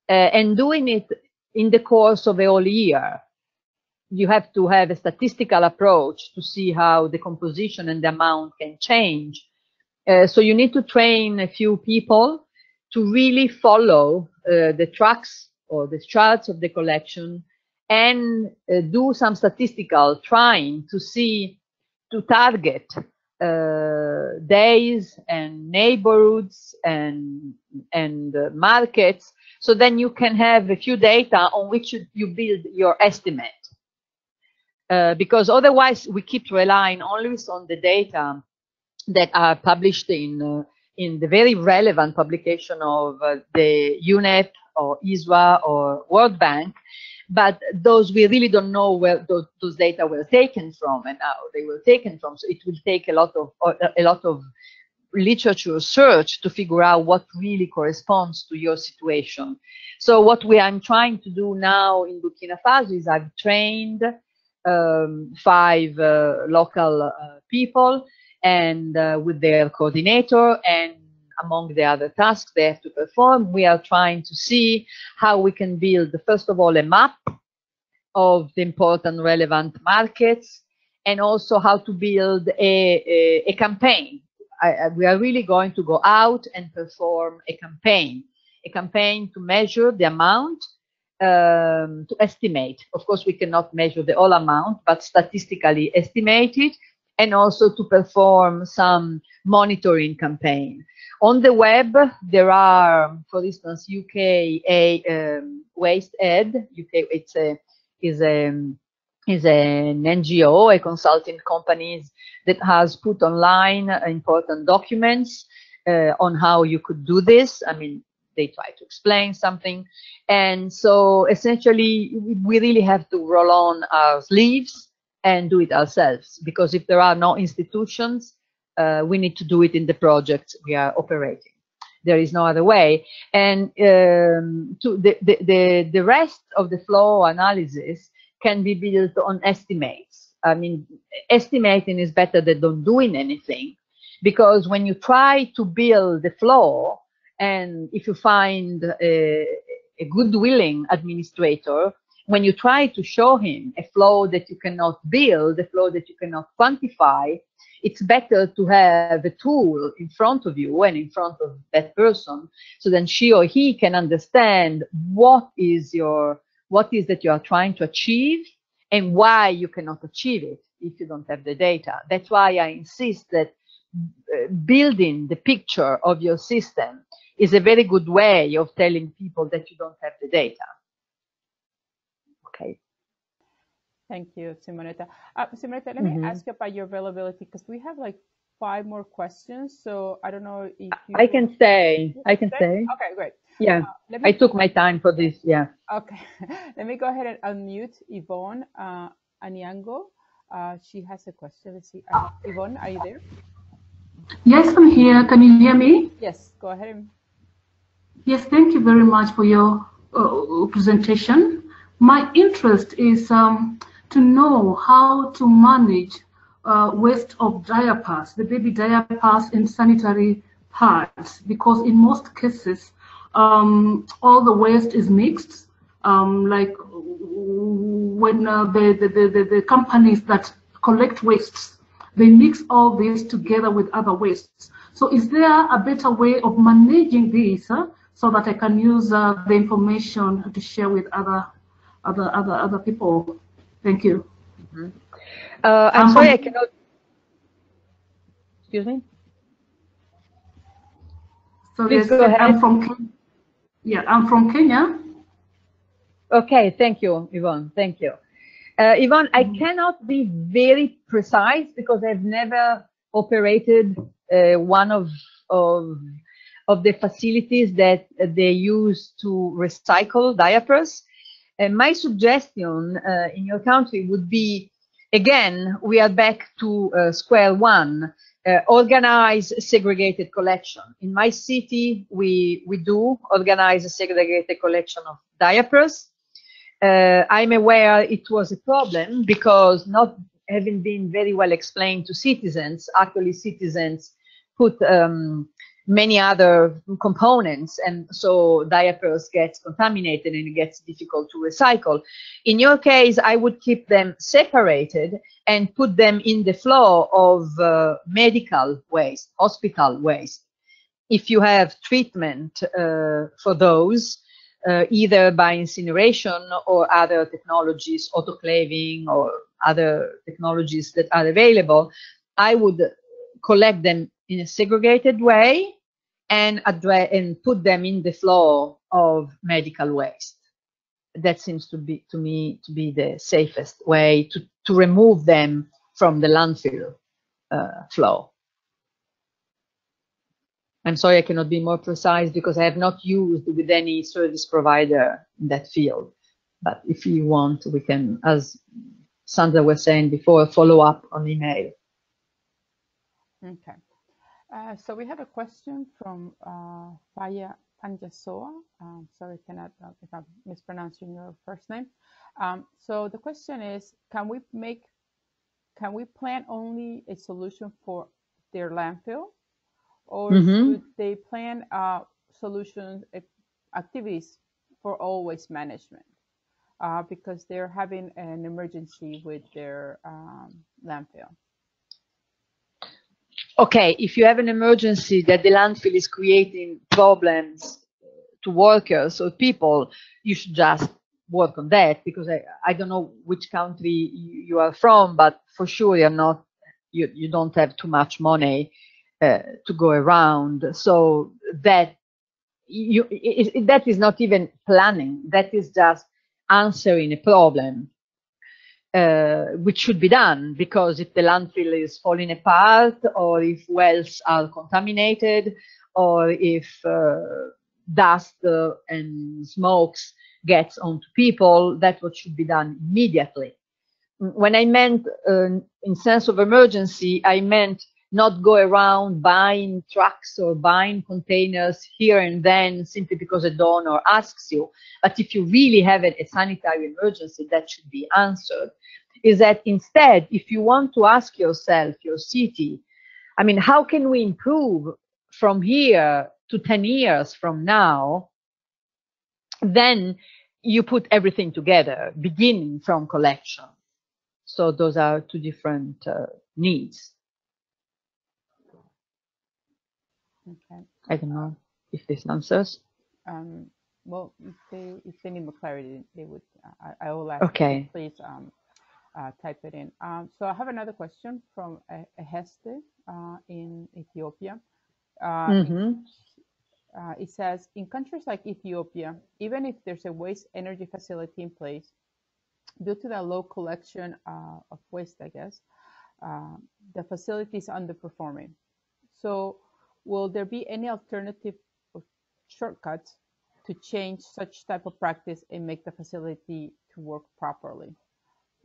and doing it in the course of a whole year. You have to have a statistical approach to see how the composition and the amount can change. So you need to train a few people to really follow the tracks or the charts of the collection and do some statistical trying to see, to target days and neighborhoods and markets. So then you can have a few data on which you build your estimate. Because otherwise we keep relying always on the data that are published in the very relevant publication of the UNEP or ISWA or World Bank, but those we really don't know where those data were taken from and how they were taken from. So it will take a lot of literature search to figure out what really corresponds to your situation. So what I'm trying to do now in Burkina Faso is I've trained 5 local people and with their coordinator, and among the other tasks they have to perform, we are trying to see how we can build, first of all, a map of the important relevant markets, and also how to build a campaign. We are really going to go out and perform a campaign to measure the amount, to estimate. Of course, we cannot measure the whole amount, but statistically estimate it, and also to perform some monitoring campaign. On the web, there are, for instance, UK Waste Ed. UK is an NGO, a consulting company that has put online important documents on how you could do this. I mean, they try to explain something. And so essentially, we really have to roll on our sleeves and do it ourselves, because if there are no institutions, we need to do it in the projects we are operating. There is no other way. And the rest of the flow analysis can be built on estimates. I mean, estimating is better than not doing anything, because when you try to build the flow, and if you find a good willing administrator, when you try to show him a flow that you cannot build, a flow that you cannot quantify, it's better to have a tool in front of you and in front of that person, so then she or he can understand what is that you are trying to achieve and why you cannot achieve it if you don't have the data. That's why I insist that building the picture of your system is a very good way of telling people that you don't have the data. Okay. Thank you, Simonetta. Simonetta, let me ask you about your availability, because we have like 5 more questions, so I don't know if you... I can stay. I can stay. Okay, great. Yeah, I took my time for this. Yeah. Okay, let me go ahead and unmute Yvonne Aniango. She has a question. Let's see. Yvonne, are you there? Yes, I'm here. Can you hear me? Yes, go ahead. Yes, thank you very much for your presentation. My interest is to know how to manage waste of diapers, the baby diapers and sanitary pads, because in most cases, all the waste is mixed. Like when the companies that collect wastes, they mix all this together with other wastes. So is there a better way of managing this so that I can use the information to share with other people? Thank you. Mm-hmm. I'm sorry, I cannot. Excuse me. So please go ahead. I'm from Kenya. Yeah, I'm from Kenya. Okay, thank you, Yvonne. Thank you. Yvonne, I cannot be very precise because I've never operated one of the facilities that they use to recycle diapers. And my suggestion in your country would be, again, we are back to square one, organize segregated collection. In my city, we do organize a segregated collection of diapers. I'm aware it was a problem because not having been very well explained to citizens, actually citizens put many other components, and so diapers get contaminated and it gets difficult to recycle. In your case, I would keep them separated and put them in the flow of medical waste, hospital waste. If you have treatment for those, either by incineration or other technologies, autoclaving or other technologies that are available, I would collect them in a segregated way and put them in the flow of medical waste. That seems to me to be the safest way to remove them from the landfill flow. I'm sorry I cannot be more precise because I have not used with any service provider in that field. But if you want, we can, as Sandra was saying before, follow up on email. Okay. So we have a question from Faya Panjasoa. Sorry, cannot if I'm mispronouncing your first name. So the question is, can we plan only a solution for their landfill, or should they plan solutions, activities for all waste management? Because they're having an emergency with their landfill. Okay, if you have an emergency that the landfill is creating problems to workers or people, you should just work on that, because I don't know which country you are from, but for sure you don't have too much money to go around. So that is not even planning, that is just answering a problem. Which should be done, because if the landfill is falling apart, or if wells are contaminated, or if dust and smokes gets onto people, that's what should be done immediately. When I meant in sense of emergency, I meant not go around buying trucks or buying containers here and then simply because a donor asks you. But if you really have a sanitary emergency, that should be answered. Is that instead, if you want to ask yourself, your city, I mean, how can we improve from here to 10 years from now? Then you put everything together, beginning from collection. So those are two different needs. Okay. I don't know if this answers. Well, if they need more clarity, they would. I will ask. Okay. Please type it in. So I have another question from Heste in Ethiopia. It says, in countries like Ethiopia, even if there's a waste energy facility in place, due to the low collection of waste, I guess, the facility is underperforming. So will there be any alternative or shortcuts to change such type of practice and make the facility to work properly?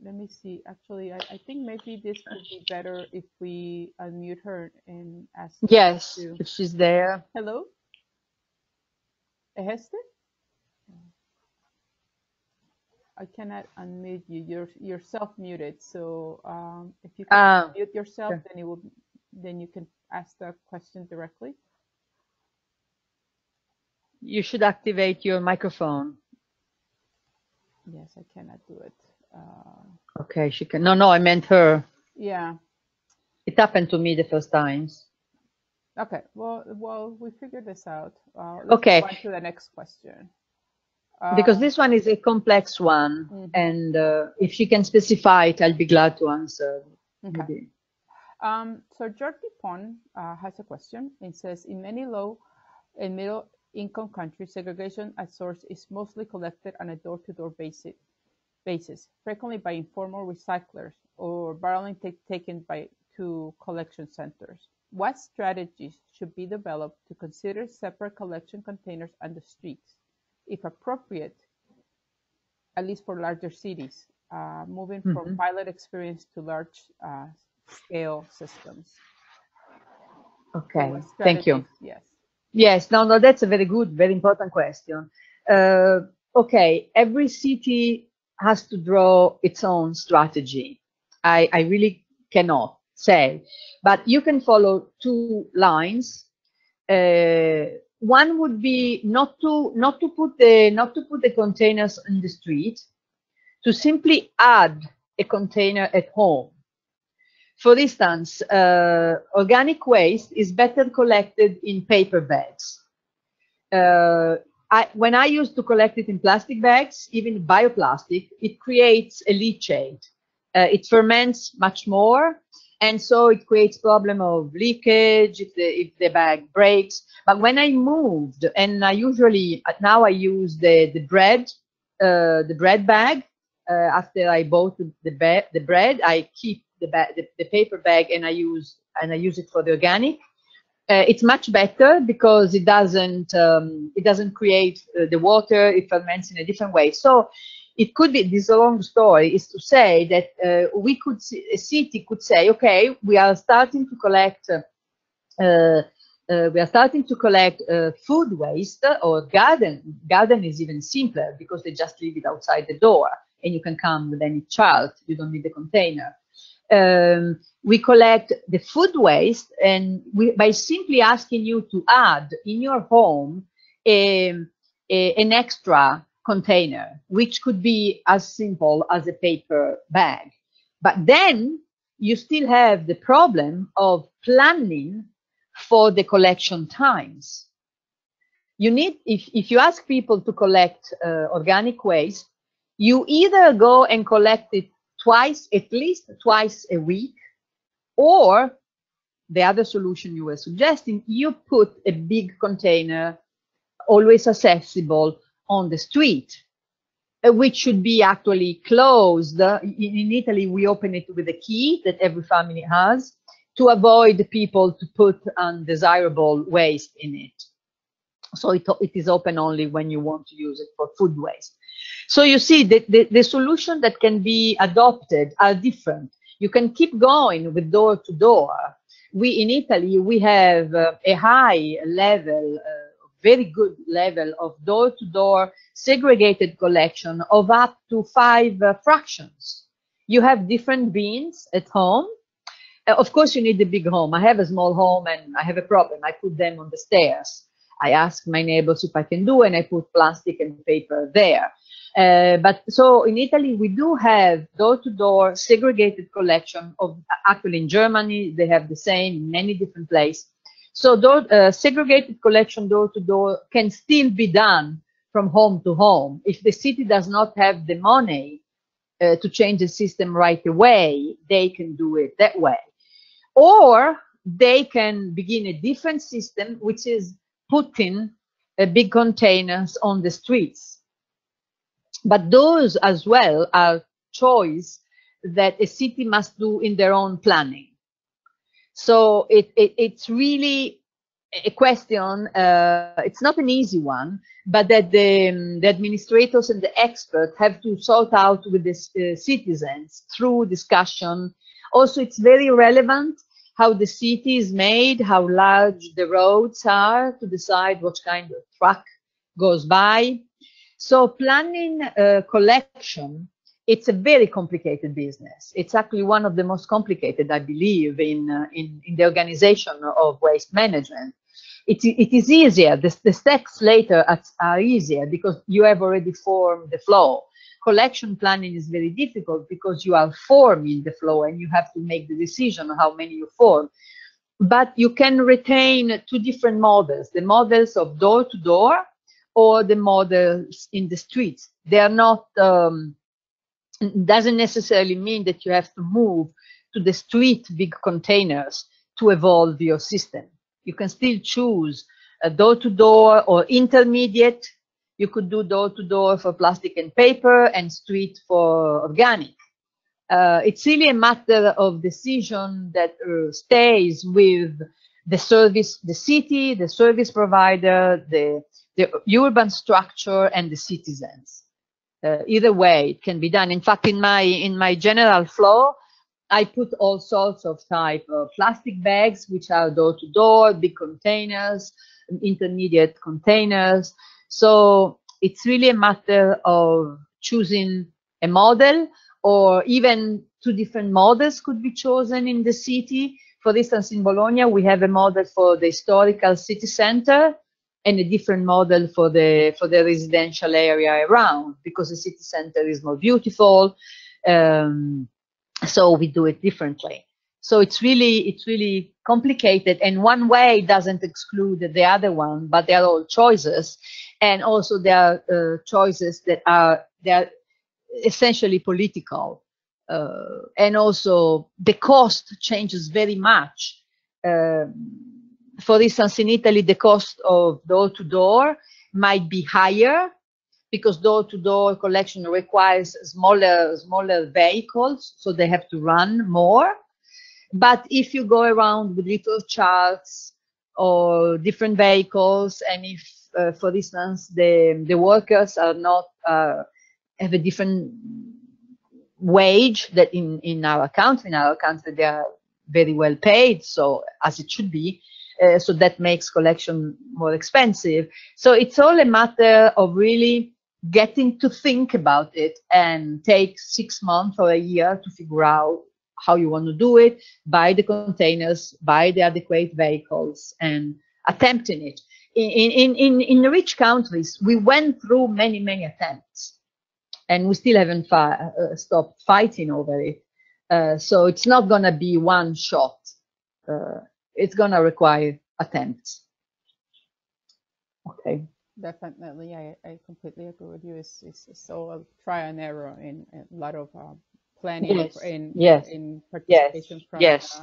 Let me see. Actually, I think maybe this would be better if we unmute her and ask her Yes, to. if she's there. Hello? Eheste? I cannot unmute you. You're self-muted. So if you can mute yourself, sure. then you can ask the question directly. You should activate your microphone. Yes, I cannot do it. Okay, she can. No, I meant her. Yeah. It happened to me the first times. Okay. Well, we figured this out. Let's Okay. go on to the next question. Because this one is a complex one, and if she can specify it, I'll be glad to answer. Okay. So Jordi Pon has a question. It says, in many low and middle income countries, segregation at source is mostly collected on a door-to-door basis, frequently by informal recyclers or barreling taken to collection centers. What strategies should be developed to consider separate collection containers on the streets, if appropriate, at least for larger cities, moving from pilot experience to large scale systems? Okay, So thank you. Yes. Yes, no, that's a very good, very important question. Okay, every city has to draw its own strategy. I really cannot say, but you can follow two lines. One would be not to put the containers in the street, to simply add a container at home. For instance, organic waste is better collected in paper bags. When I used to collect it in plastic bags, even bioplastic, it creates a leachate. It ferments much more, and so it creates problem of leakage if the bag breaks. But when I moved, and now I use the bread bag. After I bought the bread, I keep the paper bag, and I use it for the organic. It's much better because it doesn't create the water. It ferments in a different way. So it could be, this long story is to say that a city could say, okay, we are starting to collect food waste, or garden. Garden is even simpler because they just leave it outside the door and you can come with any child. You don't need the container. We collect the food waste, and by simply asking you to add in your home an extra container, which could be as simple as a paper bag. But then you still have the problem of planning for the collection times. You need, if you ask people to collect organic waste, you either go and collect it at least twice a week, or the other solution you were suggesting, you put a big container, always accessible, on the street, which should be actually closed. In Italy, we open it with a key that every family has to avoid people to put undesirable waste in it. So it is open only when you want to use it for food waste. So you see that the solution that can be adopted are different. You can keep going with door to door. In Italy, we have a high level, very good level of door to door segregated collection of up to 5 fractions. You have different bins at home. Of course, you need a big home. I have a small home and I have a problem. I put them on the stairs. I ask my neighbors if I can do, and I put plastic and paper there. But so in Italy, we do have door-to-door segregated collection of, actually in Germany, they have the same in many different places. So segregated collection door-to-door can still be done from home to home. If the city does not have the money to change the system right away, they can do it that way. Or they can begin a different system, which is putting big containers on the streets. But those as well are choice that a city must do in their own planning. So it's really a question, it's not an easy one, but that the administrators and the experts have to sort out with the citizens through discussion. Also, it's very relevant how the city is made, how large the roads are, to decide what kind of truck goes by. So planning collection, it's a very complicated business. It's actually one of the most complicated, I believe, in the organization of waste management. It is easier. The steps later are easier because you have already formed the flow. Collection planning is very difficult because you are forming the flow and you have to make the decision on how many you form. But you can retain two different models, the models of door-to-door or the models in the streets. They are not, doesn't necessarily mean that you have to move to the street big containers to evolve your system. You can still choose a door-to-door or intermediate. You could do door-to-door for plastic and paper and street for organic. It's really a matter of decision that stays with the service, the city, the service provider, the urban structure, and the citizens. Either way, it can be done. In fact, in my general flow, I put all sorts of type of plastic bags, which are door-to-door, big containers, intermediate containers. So it's really a matter of choosing a model, or even two different models could be chosen in the city. For instance, in Bologna, we have a model for the historical city center and a different model for the residential area around, because the city center is more beautiful. So we do it differently. So it's really complicated, and one way doesn't exclude the other one, but they are all choices. And also there are choices that are essentially political. And also the cost changes very much. For instance, in Italy, the cost of door-to-door might be higher because door-to-door collection requires smaller vehicles, so they have to run more. But if you go around with little charts or different vehicles, and if, for instance, the workers are not have a different wage that in our country they are very well paid, so as it should be. So that makes collection more expensive. So it's all a matter of really getting to think about it and take 6 months or a year to figure out how you want to do it, buy the containers, buy the adequate vehicles, and attempting it. In rich countries, we went through many attempts, and we still haven't stopped fighting over it. So it's not going to be one shot. It's going to require attempts. Okay. Definitely, I completely agree with you. It's so a trial and error in a lot of planning. Yes. in participation. Yes.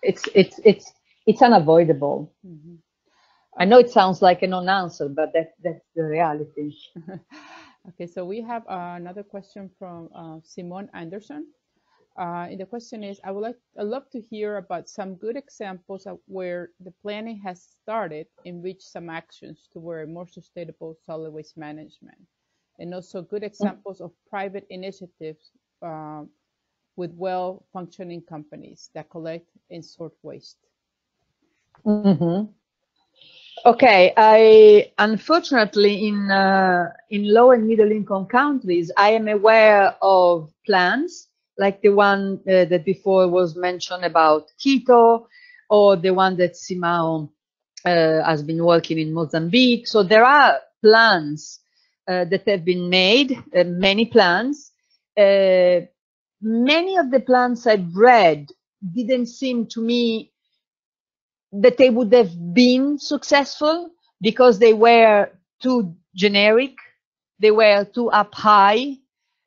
It's unavoidable. Mm-hmm. I know it sounds like a non-answer, but that's the reality. Okay, so we have another question from Simone Anderson. And the question is, I'd love to hear about some good examples of where the planning has started and reached some actions toward more sustainable solid waste management, and also good examples of private initiatives with well-functioning companies that collect and sort waste. Mm-hmm. Okay, unfortunately in low and middle income countries, I am aware of plans like the one that before was mentioned about Quito, or the one that Simao has been working in Mozambique. So there are plans that have been made, many plans. Many of the plans I've read didn't seem to me that they would have been successful because they were too generic, they were too up high.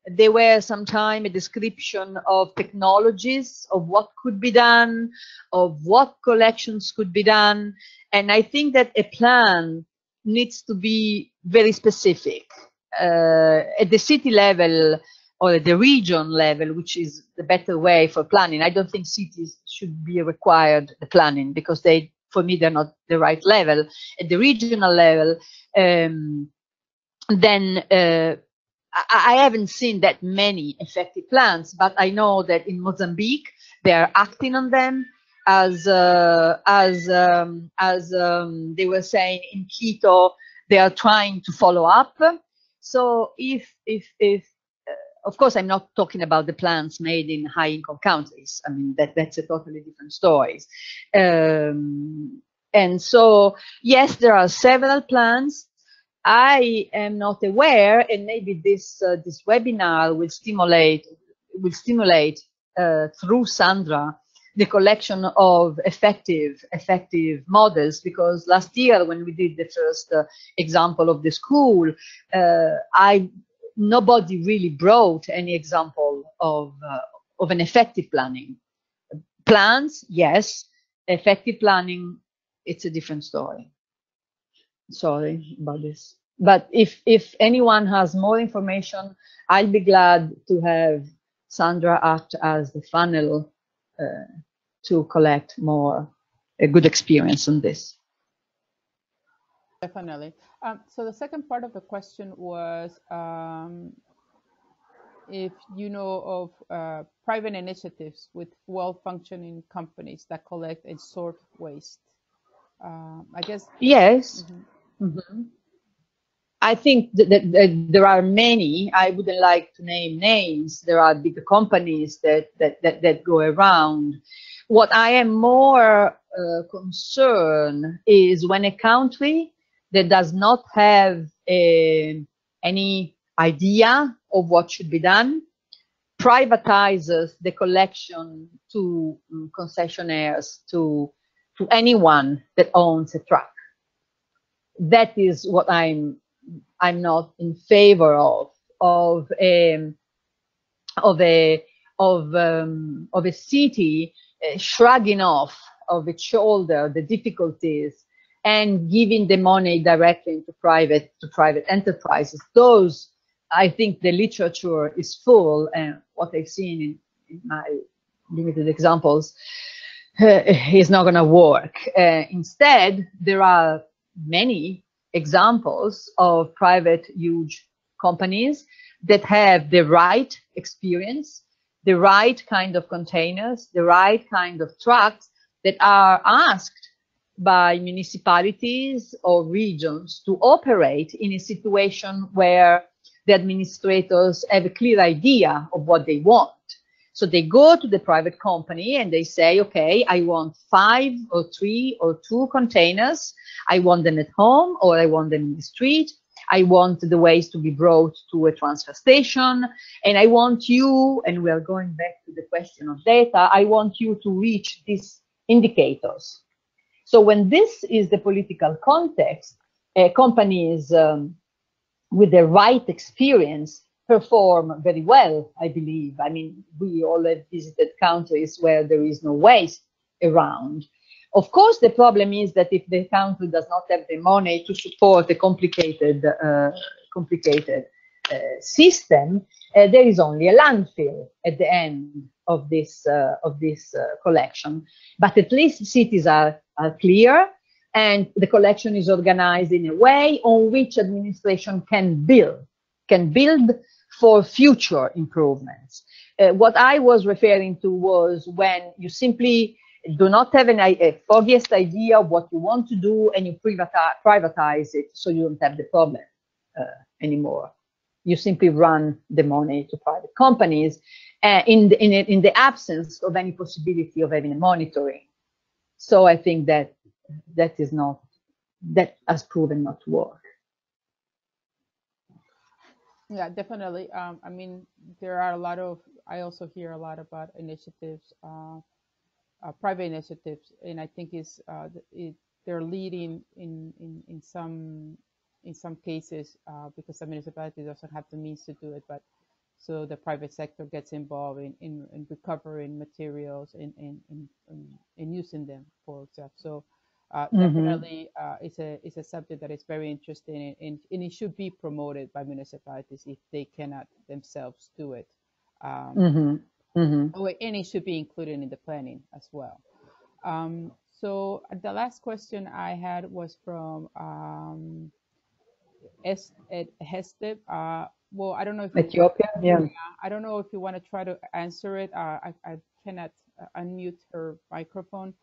They were sometimes a description of technologies, of what could be done, of what collections could be done. And I think that a plan needs to be very specific. At the city level or at the region level, which is the better way for planning. I don't think cities should be required the planning because they, for me, they're not the right level. At the regional level, then I haven't seen that many effective plans, but I know that in Mozambique they are acting on them, as they were saying in Quito, they are trying to follow up. So if of course, I'm not talking about the plans made in high-income countries. I mean, that's a totally different story. And so, yes, there are several plans. I am not aware, and maybe this webinar will stimulate through Sandra the collection of effective models, because last year when we did the first example of the school, nobody really brought any example of an effective planning. Plans, yes. Effective planning, it's a different story. Sorry about this. But if anyone has more information, I'll be glad to have Sandra act as the funnel to collect more a good experience on this. Definitely. So the second part of the question was if you know of private initiatives with well-functioning companies that collect and sort waste. I guess. Yes. I think that there are many. I wouldn't like to name names. There are big companies that go around. What I am more concerned is when a country that does not have any idea of what should be done privatizes the collection to concessionaires, to anyone that owns a truck. That is what I'm not in favor of a city shrugging off of its shoulder the difficulties and giving the money directly to private enterprises. Those, I think the literature is full, and what I've seen in my limited examples is not going to work. Instead, there are many examples of private huge companies that have the right experience, the right kind of containers, the right kind of trucks that are asked by municipalities or regions to operate in a situation where the administrators have a clear idea of what they want. So they go to the private company and they say, okay, I want 5 or 3 or 2 containers. I want them at home or I want them in the street. I want the waste to be brought to a transfer station. And I want you, and we are going back to the question of data, I want you to reach these indicators. So when this is the political context, companies with the right experience perform very well, I believe. I mean, we all have visited countries where there is no waste around. Of course, the problem is that if the country does not have the money to support a complicated system, there is only a landfill at the end of this collection. But at least cities are clear, and the collection is organized in a way on which administration can build for future improvements. What I was referring to was when you simply do not have a foggiest idea of what you want to do and you privatize it, so you don't have the problem anymore. You simply run the money to private companies in the absence of any possibility of having a monitoring. So I think that has proven not to work. Yeah, definitely. I mean, there are a lot of, I also hear a lot about initiatives, private initiatives, and I think they're leading in some cases because the municipality doesn't have the means to do it, but so the private sector gets involved in recovering materials and using them for stuff. So Definitely, it's a subject that is very interesting, and it should be promoted by municipalities if they cannot themselves do it. And it should be included in the planning as well. So the last question I had was from Hestep. Well, I don't know if Ethiopia. Yeah. I don't know if you want to try to answer it. I cannot unmute her microphone.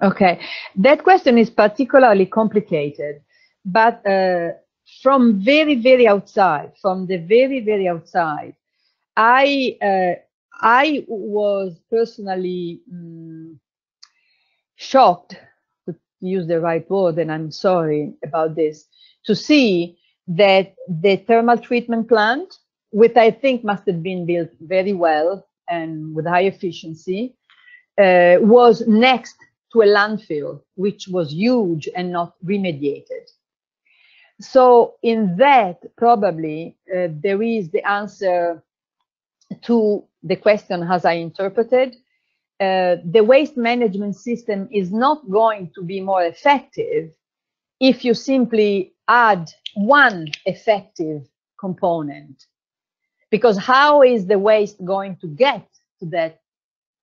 Okay, that question is particularly complicated, but from very, very outside, from the very, very outside, I was personally shocked, to use the right word, and I'm sorry about this, to see that the thermal treatment plant, which I think must have been built very well and with high efficiency, was next to a landfill, which was huge and not remediated. So in that, probably there is the answer to the question as I interpreted. The waste management system is not going to be more effective if you simply add one effective component. Because how is the waste going to get to that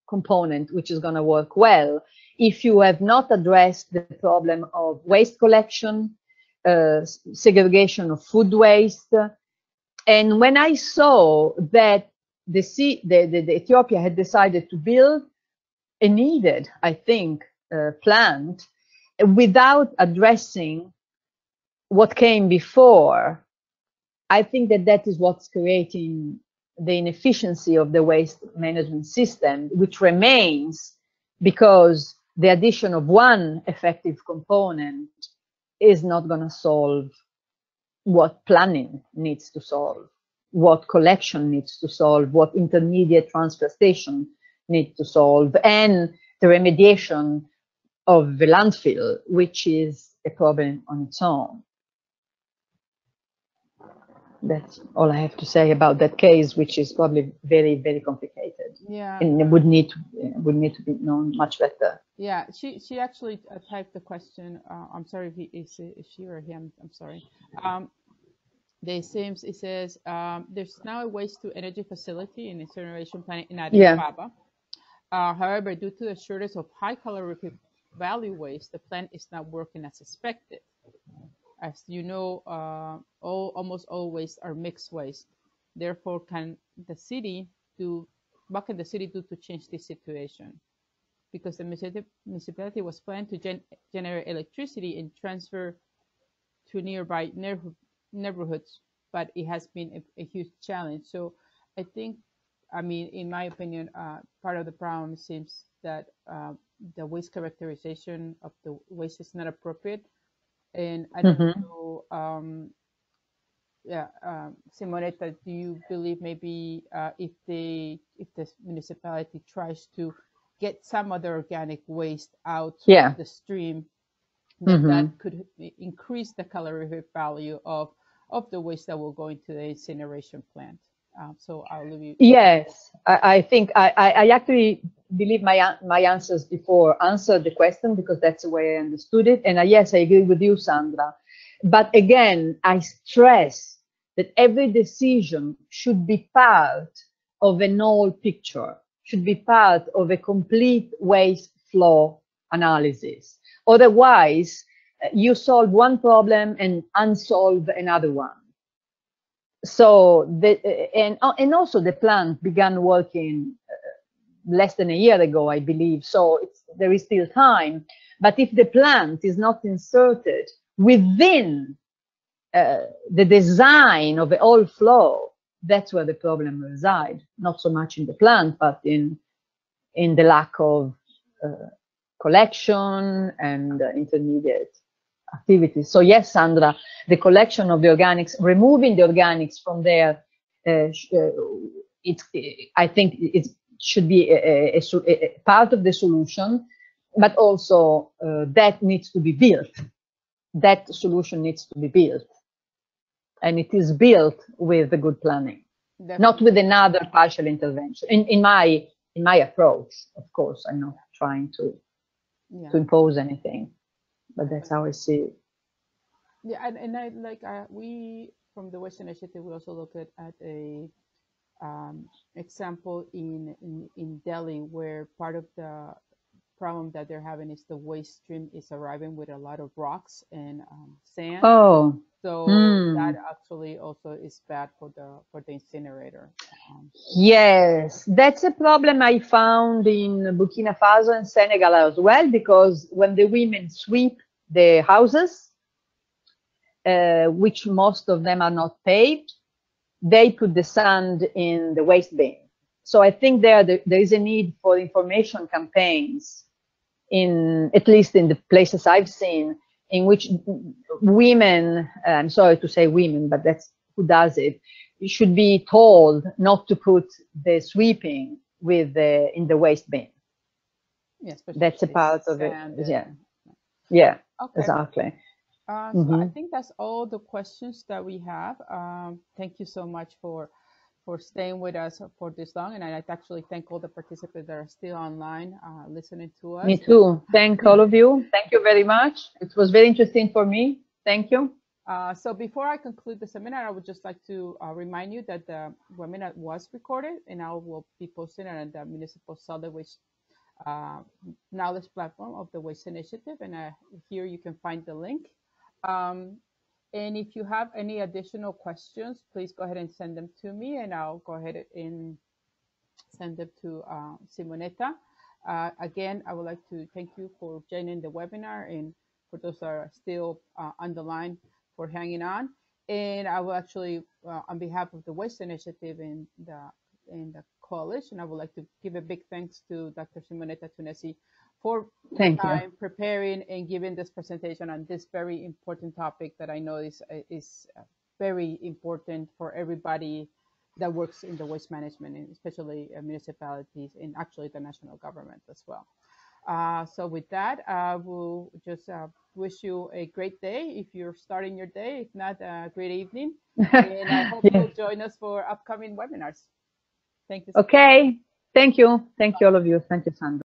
component which is going to work well if you have not addressed the problem of waste collection, segregation of food waste? And when I saw that the Ethiopia had decided to build a needed, I think, plant without addressing what came before, I think that that is what's creating the inefficiency of the waste management system, which remains because the addition of one effective component is not going to solve what planning needs to solve, what collection needs to solve, what intermediate transfer station needs to solve, and the remediation of the landfill, which is a problem on its own. That's all I have to say about that case, which is probably very, very complicated. Yeah, and it would need to be known much better. Yeah, she actually typed the question. I'm sorry if she or him. I'm sorry. It says there's now a waste to energy facility and incineration plant in Addis Ababa. However, due to the shortage of high calorific value waste, the plant is not working as expected. As you know, almost all waste are mixed waste. Therefore, what can the city do to change this situation? Because the municipality was planned to generate electricity and transfer to nearby neighborhoods, but it has been a huge challenge. So I think, I mean, in my opinion, part of the problem seems that the waste characterization of the waste is not appropriate. And I don't know, Simonetta, do you believe maybe if the municipality tries to get some other organic waste out of the stream, that could increase the calorific value of the waste that will go into the incineration plant? So I'll leave you. Yes, I think I actually believe my answers before answered the question, because that's the way I understood it. And yes, I agree with you, Sandra. But again, I stress that every decision should be part of an whole picture, should be part of a complete waste flow analysis. Otherwise, you solve one problem and unsolve another one. So and also the plant began working less than a year ago, I believe. So there is still time. But if the plant is not inserted within the design of the whole flow, that's where the problem resides. Not so much in the plant, but in the lack of collection and intermediate activities. So yes, Sandra, the collection of the organics, removing the organics from there, I think it should be a part of the solution, but also that needs to be built. That solution needs to be built, and it is built with the good planning, not with another partial intervention. In my approach, of course, I'm not trying to impose anything. but that's how I see it. Yeah, and I like we from the Waste Initiative, we also looked at a example in Delhi, where part of the problem that they're having is the waste stream is arriving with a lot of rocks and sand. Oh, So that actually also is bad for the incinerator. yes, that's a problem I found in Burkina Faso and Senegal as well, because when the women sweep the houses, which most of them are not paved, they put the sand in the waste bin. So I think there is a need for information campaigns, in at least in the places I've seen, in which women, I'm sorry to say women, but that's who does it, should be told not to put the sweeping in the waste bin. Yeah, that's a part of it. And, Yeah, okay. Exactly. So I think that's all the questions that we have. Thank you so much for staying with us for this long, and I'd actually thank all the participants that are still online listening to us. Me too. Thank all of you. Thank you very much. It was very interesting for me. Thank you. So before I conclude the seminar, I would just like to remind you that the webinar was recorded, and I will be posting it on the Municipal Solid Waste knowledge platform of the Waste Initiative, and here you can find the link. And if you have any additional questions, please go ahead and send them to me, and I'll go ahead and send them to Simonetta. Again, I would like to thank you for joining the webinar, and for those that are still on the line, for hanging on. And I will actually, on behalf of the Waste Initiative and the coalition, I would like to give a big thanks to Dr. Simonetta Tunesi for preparing and giving this presentation on this very important topic that I know is very important for everybody that works in the waste management, and especially municipalities and actually the national government as well. So with that, we'll just wish you a great day if you're starting your day. If not, a great evening. And I hope you'll join us for upcoming webinars. Thank you. Okay. Thank you. Thank you, all of you. Thank you, Sandra.